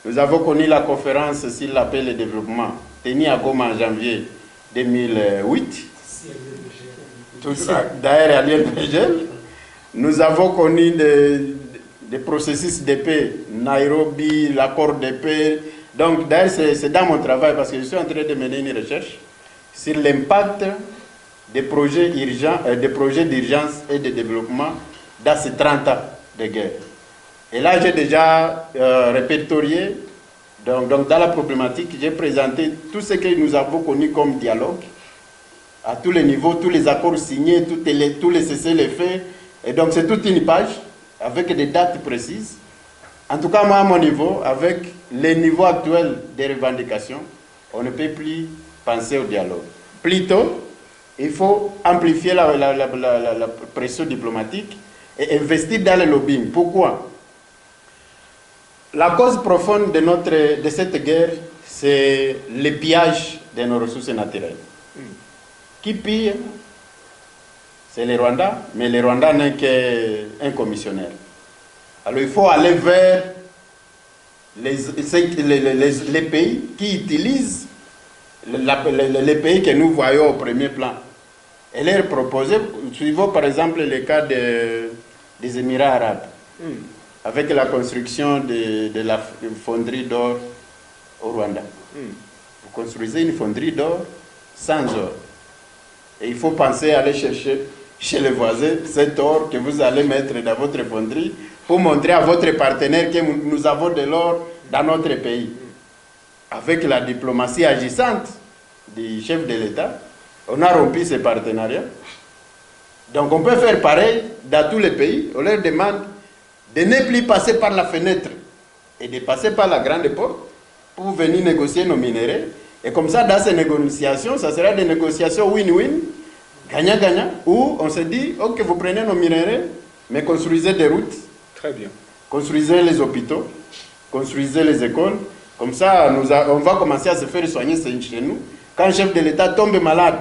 Nous avons connu la conférence sur la paix et le développement, tenue à Goma en janvier 2008. Tout ça, d'ailleurs, à l'INPGL. Nous avons connu des processus de paix, Nairobi, l'accord de paix. Donc, d'ailleurs, c'est dans mon travail, parce que je suis en train de mener une recherche sur l'impact des projets d'urgence et de développement dans ces 30 ans de guerre. Et là, j'ai déjà répertorié, donc dans la problématique, j'ai présenté tout ce que nous avons connu comme dialogue, à tous les niveaux, tous les accords signés, tous les cessez-le-feu. Et donc, c'est toute une page avec des dates précises. En tout cas, moi, à mon niveau, avec les niveaux actuels des revendications, on ne peut plus penser au dialogue. Plutôt, il faut amplifier la pression diplomatique et investir dans le lobbying. Pourquoi? La cause profonde de cette guerre, c'est le pillage de nos ressources naturelles. Qui pille? C'est les Rwandais, mais les Rwandais n'est qu'un commissionnaire. Alors il faut aller vers les pays qui utilisent les pays que nous voyons au premier plan. Et leur proposer, suivons par exemple le cas des Émirats arabes, avec la construction de la fonderie d'or au Rwanda. Vous construisez une fonderie d'or sans or. Et il faut penser à aller chercher chez les voisins cet or que vous allez mettre dans votre fonderie pour montrer à votre partenaire que nous avons de l'or dans notre pays. Avec la diplomatie agissante du chef de l'État, on a rompu ces partenariats. Donc on peut faire pareil dans tous les pays. On leur demande de ne plus passer par la fenêtre et de passer par la grande porte pour venir négocier nos minéraux. Et comme ça, dans ces négociations, ça sera des négociations win-win, gagnant-gagnant, où on se dit, ok, vous prenez nos minéraux, mais construisez des routes.
Très bien.
Construisez les hôpitaux, construisez les écoles. Comme ça, on va commencer à se faire soigner chez nous. Quand le chef de l'État tombe malade,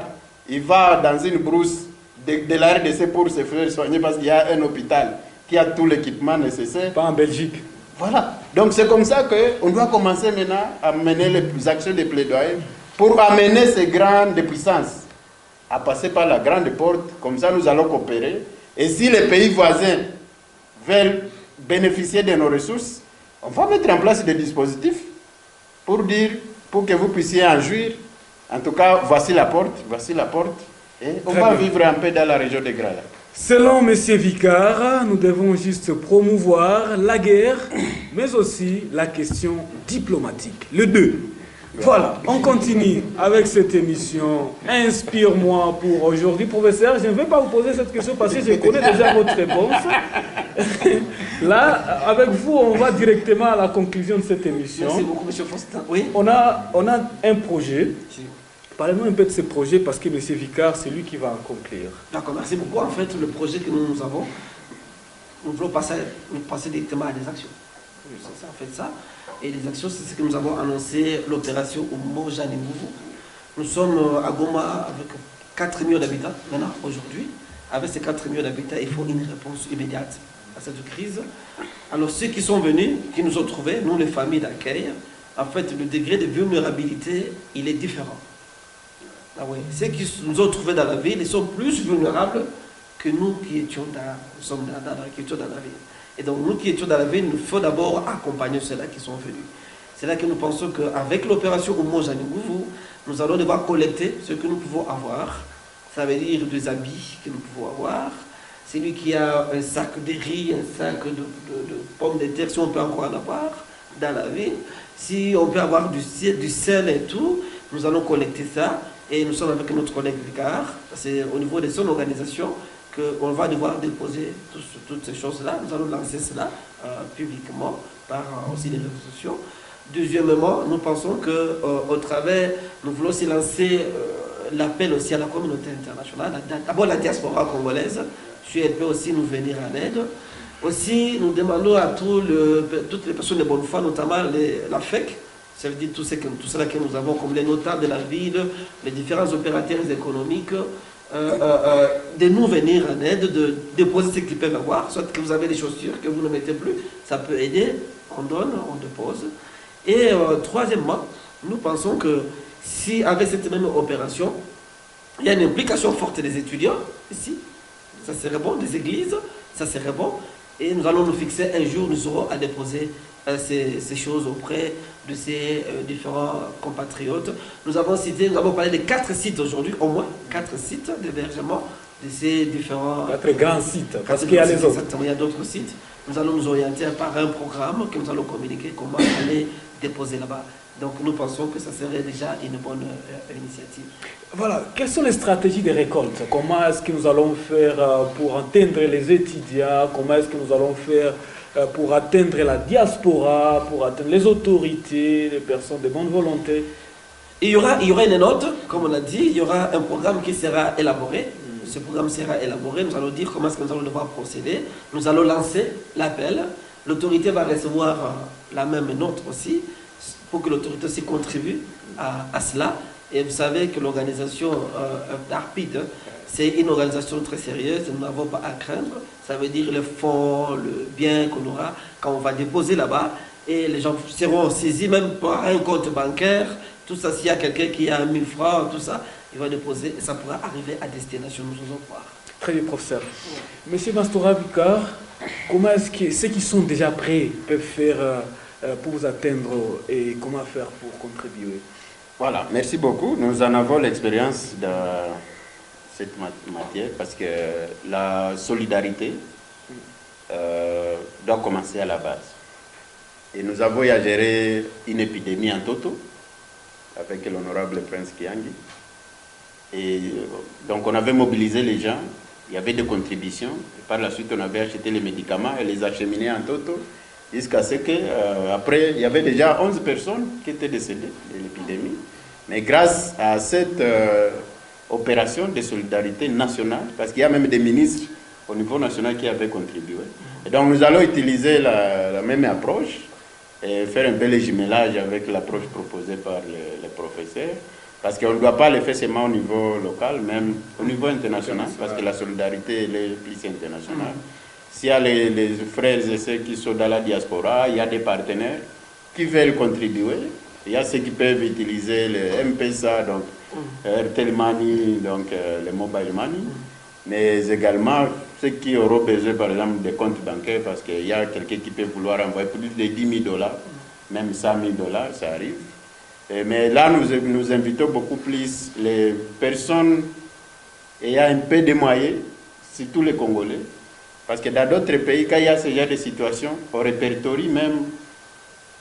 il va dans une brousse de la RDC pour se faire soigner parce qu'il y a un hôpital qui a tout l'équipement nécessaire.
Pas en Belgique.
Voilà. Donc c'est comme ça qu'on doit commencer maintenant à mener les actions de plaidoyer pour amener ces grandes puissances à passer par la grande porte. Comme ça, nous allons coopérer. Et si les pays voisins veulent bénéficier de nos ressources, on va mettre en place des dispositifs pour que vous puissiez en jouir. En tout cas, voici la porte. Et on va vivre un peu dans la région de Grand Lac.
Selon M. Vicard, nous devons juste promouvoir la guerre, mais aussi la question diplomatique. Le 2. Voilà, on continue avec cette émission. Inspire-moi pour aujourd'hui. Professeur, je ne vais pas vous poser cette question parce que je connais déjà votre réponse. Là, avec vous, on va directement à la conclusion de cette émission.
Merci beaucoup, M. Faustin. Oui.
On a un projet. Parlez-nous un peu de ce projet parce que M. Vicard, c'est lui qui va en conclure.
D'accord, merci beaucoup. En fait, le projet que nous avons, nous voulons passer directement à des actions. C'est en fait ça. Et les actions, c'est ce que nous avons annoncé, l'opération Umoja Nguvu. Nous sommes à Goma avec 4 millions d'habitants maintenant, aujourd'hui. Avec ces 4 millions d'habitants, il faut une réponse immédiate à cette crise. Alors, ceux qui sont venus, qui nous ont trouvés, nous, les familles d'accueil, en fait, le degré de vulnérabilité, il est différent. Ah oui. Ceux qui nous ont trouvés dans la ville, ils sont plus vulnérables que nous qui étions dans la ville. Et donc, nous qui étions dans la ville, il faut d'abord accompagner ceux-là qui sont venus. C'est là que nous pensons qu'avec l'opération Umoja Nguvu, nous allons devoir collecter ce que nous pouvons avoir. Ça veut dire des habits que nous pouvons avoir. Celui qui a un sac de riz, un sac de pommes de terre, si on peut encore en avoir dans la ville. Si on peut avoir du sel et tout, nous allons collecter ça. Et nous sommes avec notre collègue Vicard. C'est au niveau de son organisation qu'on va devoir déposer toutes ces choses-là. Nous allons lancer cela publiquement par aussi les réseaux sociaux. Deuxièmement, nous pensons qu'au travers, nous voulons aussi lancer l'appel aussi à la communauté internationale, d'abord la diaspora congolaise, si elle peut aussi nous venir en aide. Aussi, nous demandons à toutes les personnes de bonne foi, notamment la FEC, ça veut dire tout cela que nous avons comme les notables de la ville, les différents opérateurs économiques, de nous venir en aide, de déposer ce qu'ils peuvent avoir, soit que vous avez des chaussures que vous ne mettez plus, ça peut aider, on donne, on dépose. Et troisièmement, nous pensons que si avec cette même opération, il y a une implication forte des étudiants ici, ça serait bon, des églises, ça serait bon, et nous allons nous fixer un jour, nous aurons à déposer ces choses auprès de ces différents compatriotes. Nous avons parlé de 4 sites aujourd'hui, au moins 4 sites d'hébergement de ces différents...
4 grands sites, parce qu'il y a les autres.
Exactement, il y a d'autres sites. Nous allons nous orienter par un programme que nous allons communiquer comment aller déposer là-bas. Donc nous pensons que ça serait déjà une bonne initiative.
Voilà, quelles sont les stratégies de récolte? Comment est-ce que nous allons faire pour atteindre les étudiants? Comment est-ce que nous allons faire pour atteindre la diaspora, pour atteindre les autorités, les personnes de bonne volonté?
Il y aura une note, comme on l'a dit, il y aura un programme qui sera élaboré. Ce programme sera élaboré, nous allons dire comment est-ce que nous allons devoir procéder. Nous allons lancer l'appel. L'autorité va recevoir la même note aussi, pour que l'autorité aussi contribue à cela. Et vous savez que l'organisation ARPID, c'est une organisation très sérieuse, nous n'avons pas à craindre. Ça veut dire le fonds, le bien qu'on aura quand on va déposer là-bas. Et les gens seront saisis même par un compte bancaire. Tout ça, s'il y a quelqu'un qui a 1000 francs, tout ça, il va déposer et ça pourra arriver à destination, nous allons voir.
Très bien, professeur. Monsieur Mastora Vicard, comment est-ce que ceux qui sont déjà prêts peuvent faire pour vous atteindre et comment faire pour contribuer?
Voilà, merci beaucoup. Nous en avons l'expérience dans cette matière parce que la solidarité doit commencer à la base. Et nous avons eu à gérer une épidémie en Toto avec l'honorable Prince Kiangi. Et donc on avait mobilisé les gens, il y avait des contributions. Et par la suite, on avait acheté les médicaments et les acheminé en Toto. jusqu'à ce que, après, il y avait déjà 11 personnes qui étaient décédées de l'épidémie. Mais grâce à cette opération de solidarité nationale, parce qu'il y a même des ministres au niveau national qui avaient contribué. Et donc nous allons utiliser la même approche et faire un peu le jumelage avec l'approche proposée par les professeurs, parce qu'on ne doit pas le faire seulement au niveau local, même au niveau international, parce que la solidarité elle est plus internationale. S'il y a les frères et ceux qui sont dans la diaspora, il y a des partenaires qui veulent contribuer. Il y a ceux qui peuvent utiliser le M-Pesa, donc Airtel Money, donc le Mobile Money, mais également ceux qui auront besoin, par exemple, des comptes bancaires, parce qu'il y a quelqu'un qui peut vouloir envoyer plus de 10 000 $, même 100 000 $, ça arrive. Mais là, nous invitons beaucoup plus les personnes ayant un peu de moyens, surtout les Congolais, parce que dans d'autres pays, quand il y a ce genre de situation, on répertorie même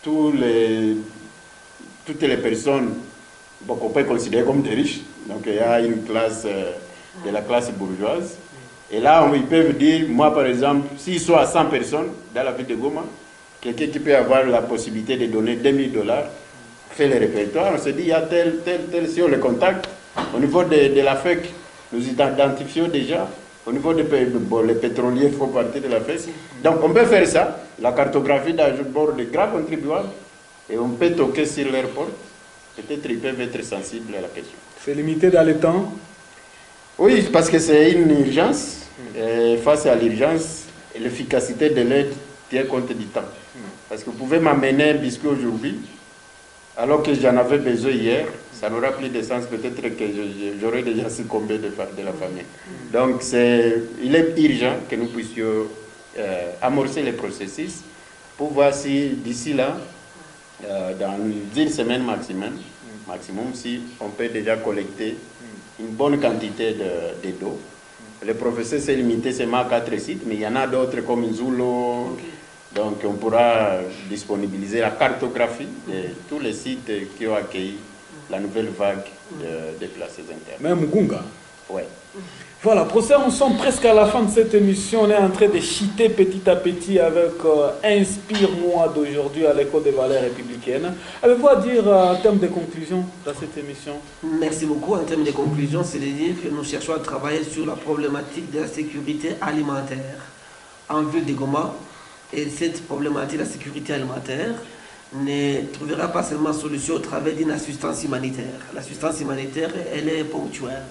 toutes les personnes qu'on peut considérer comme des riches. Donc il y a une classe de la classe bourgeoise. Et là, ils peuvent dire, moi par exemple, s'ils sont à 100 personnes dans la ville de Goma, quelqu'un qui peut avoir la possibilité de donner 2 000 $ fait le répertoire. On se dit, il y a tel, si on les contacte, au niveau de la FEC, nous identifions déjà. Au niveau des les pétroliers font partie de la FEC. Donc on peut faire ça, la cartographie d'abord des grands contribuables, et on peut toquer sur leur porte. Peut-être ils peuvent être sensibles à la question.
C'est limité dans le temps?
Oui, parce que c'est une urgence. Et face à l'urgence, l'efficacité de l'aide tient compte du temps. Parce que vous pouvez m'amener un biscuit aujourd'hui, alors que j'en avais besoin hier, ça n'aura plus de sens. Peut-être que j'aurais déjà succombé de la famille. Donc il est urgent que nous puissions amorcer les processus pour voir si d'ici là, dans une semaine maximum, si on peut déjà collecter une bonne quantité d'eau. Le professeur s'est limité seulement à 4 sites, mais il y en a d'autres comme Nzulo. Donc on pourra disponibiliser la cartographie de tous les sites qui ont accueilli la nouvelle vague de déplacés internes.
Même Mugunga?
Oui.
Voilà, professeur, nous sommes presque à la fin de cette émission. On est en train de chiter petit à petit avec Inspire-moi d'aujourd'hui à l'École des valeurs républicaines. Avez-vous à dire en termes de conclusion dans cette émission?
Merci beaucoup. En termes de conclusion, c'est de dire que nous cherchons à travailler sur la problématique de la sécurité alimentaire en ville de Goma. Et cette problématique de la sécurité alimentaire ne trouvera pas seulement solution au travers d'une assistance humanitaire. L'assistance humanitaire, elle est ponctuelle.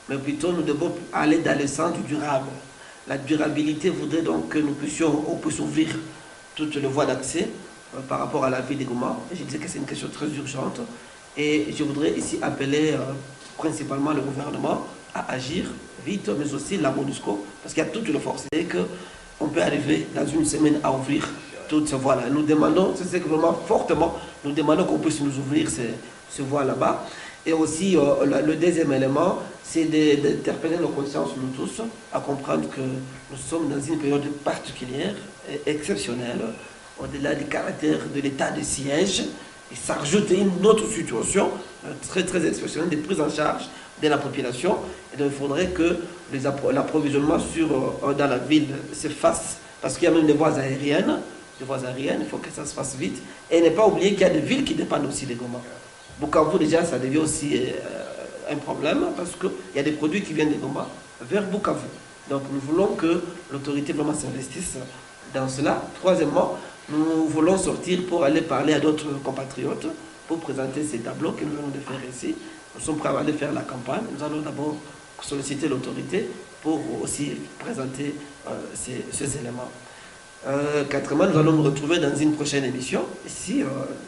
Mais plutôt, nous devons aller dans le sens du durable. La durabilité voudrait donc que nous puissions ouvrir toutes les voies d'accès par rapport à la ville de Goma. Je disais que c'est une question très urgente. Et je voudrais ici appeler principalement le gouvernement à agir vite, mais aussi la MONUSCO, parce qu'il y a toutes les forces et qu'on peut arriver dans une semaine à ouvrir toutes ces voies-là. Nous demandons, c'est vraiment fortement, nous demandons qu'on puisse nous ouvrir ces voies là-bas. Et aussi, le deuxième élément, c'est d'interpeller nos consciences, nous tous, à comprendre que nous sommes dans une période particulière, exceptionnelle, au-delà du caractère de l'état de siège. Et ça rajoute une autre situation très, très exceptionnelle de prise en charge de la population. Et donc, il faudrait que l'approvisionnement dans la ville se fasse, parce qu'il y a même des voies aériennes. Il faut que ça se fasse vite. Et ne pas oublier qu'il y a des villes qui dépendent aussi des Goma. Bukavu, déjà, ça devient aussi un problème parce qu'il y a des produits qui viennent de Goma vers Bukavu. Donc, nous voulons que l'autorité vraiment s'investisse dans cela. Troisièmement, nous voulons sortir pour aller parler à d'autres compatriotes pour présenter ces tableaux que nous venons de faire ici. Nous sommes prêts à aller faire la campagne. Nous allons d'abord solliciter l'autorité pour aussi présenter ces éléments. Quatrièmement, nous allons nous retrouver dans une prochaine émission, ici,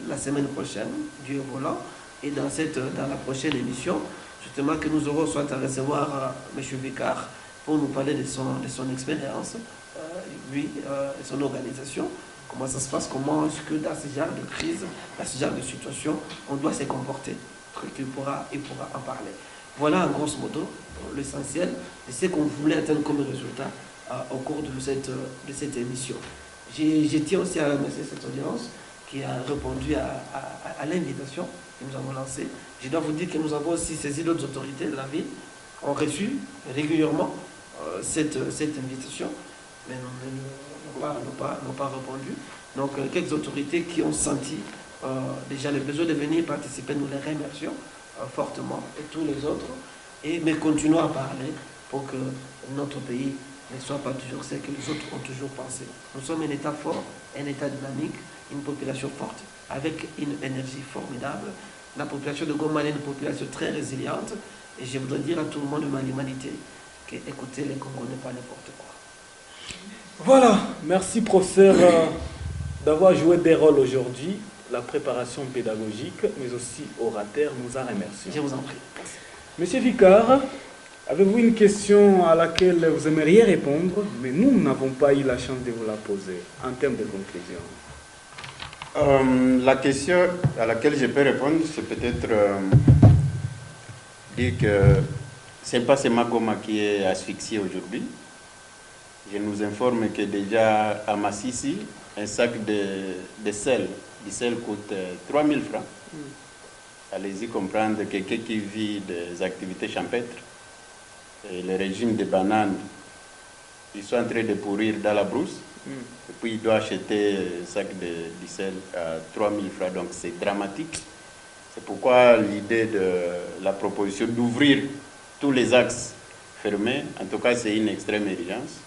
la semaine prochaine, Dieu voulant. Et dans la prochaine émission, justement, que nous aurons soit à recevoir M. Vicard pour nous parler de son expérience, lui et son organisation, comment ça se passe, comment est-ce que dans ce genre de crise, dans ce genre de situation, on doit se comporter. Il pourra en parler. Voilà, en grosso modo, l'essentiel de ce qu'on voulait atteindre comme résultat au cours de cette émission. Je tiens aussi à remercier cette audience qui a répondu à l'invitation que nous avons lancée. Je dois vous dire que nous avons aussi saisi d'autres autorités de la ville, ont reçu régulièrement cette invitation, mais n'ont pas répondu. Donc, quelques autorités qui ont senti déjà le besoin de venir participer, nous les remercions fortement, et tous les autres, mais continuons à parler pour que notre pays ne soit pas toujours ce que les autres ont toujours pensé. Nous sommes un État fort, un État dynamique, une population forte, avec une énergie formidable. La population de Goma est une population très résiliente, et je voudrais dire à tout le monde de l'humanité que écoutez, les Congolais, n'est pas n'importe quoi.
Voilà, merci professeur d'avoir joué des rôles aujourd'hui, la préparation pédagogique, mais aussi orateur, nous en remercions.
Je vous en prie.
Monsieur Vicard, avez-vous une question à laquelle vous aimeriez répondre, mais nous n'avons pas eu la chance de vous la poser en termes de conclusion?
La question à laquelle je peux répondre, c'est peut-être dire que ce n'est pas seulement Goma qui est asphyxié aujourd'hui. Je nous informe que déjà à Massissi, un sac de sel, du sel coûte 3 000 francs. Allez-y comprendre que quelqu'un qui vit des activités champêtres, et le régime des bananes, ils sont en train de pourrir dans la brousse, et puis il doit acheter un sac de sel à 3 000 francs, donc c'est dramatique. C'est pourquoi l'idée de la proposition d'ouvrir tous les axes fermés, en tout cas c'est une extrême urgence,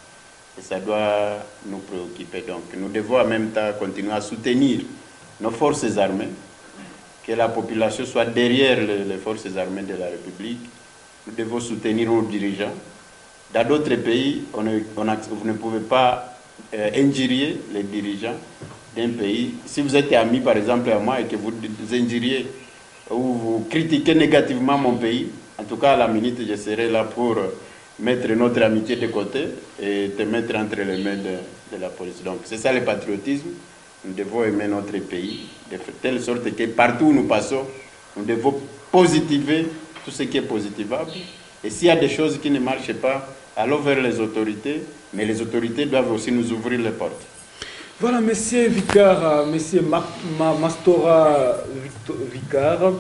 et ça doit nous préoccuper. Donc nous devons en même temps continuer à soutenir nos forces armées, que la population soit derrière les forces armées de la République. Nous devons soutenir nos dirigeants. Dans d'autres pays, vous ne pouvez pas injurier les dirigeants d'un pays. Si vous êtes ami, par exemple, à moi, et que vous injuriez ou vous critiquez négativement mon pays, en tout cas, à la minute, je serai là pour mettre notre amitié de côté et te mettre entre les mains de la police. Donc, c'est ça le patriotisme. Nous devons aimer notre pays de telle sorte que partout où nous passons, nous devons positiver tout ce qui est positivable. Et s'il y a des choses qui ne marchent pas, allons vers les autorités, mais les autorités doivent aussi nous ouvrir les portes.
Voilà, monsieur Vicard, monsieur Mastora Vicard,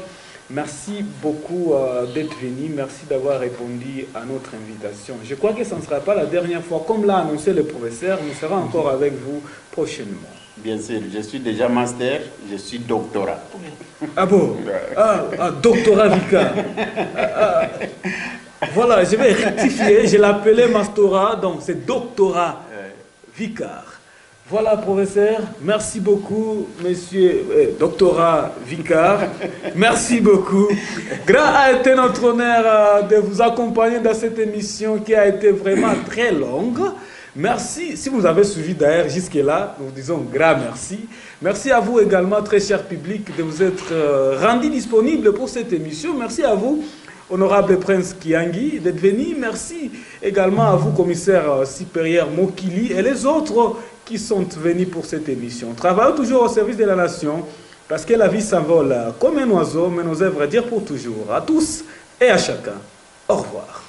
merci beaucoup d'être venu, merci d'avoir répondu à notre invitation. Je crois que ce ne sera pas la dernière fois, comme l'a annoncé le professeur, nous serons encore avec vous prochainement.
Bien sûr, je suis déjà master, je suis doctorat.
Ah bon? Doctorat Vicard. Voilà, je vais rectifier, je l'appelais Mastora, donc c'est doctorat Vicard. Voilà, professeur, merci beaucoup, monsieur doctorat Vicard. Merci beaucoup. Grand a été notre honneur de vous accompagner dans cette émission qui a été vraiment très longue. Merci, si vous avez suivi d'ailleurs jusque-là, nous vous disons grand merci. Merci à vous également, très cher public, de vous être rendu disponible pour cette émission. Merci à vous, honorable Prince Kiangi, d'être venu. Merci également à vous, commissaire supérieur Mokili, et les autres qui sont venus pour cette émission. Travaillons toujours au service de la nation, parce que la vie s'envole comme un oiseau, mais nos œuvres durent pour toujours. À tous et à chacun, au revoir.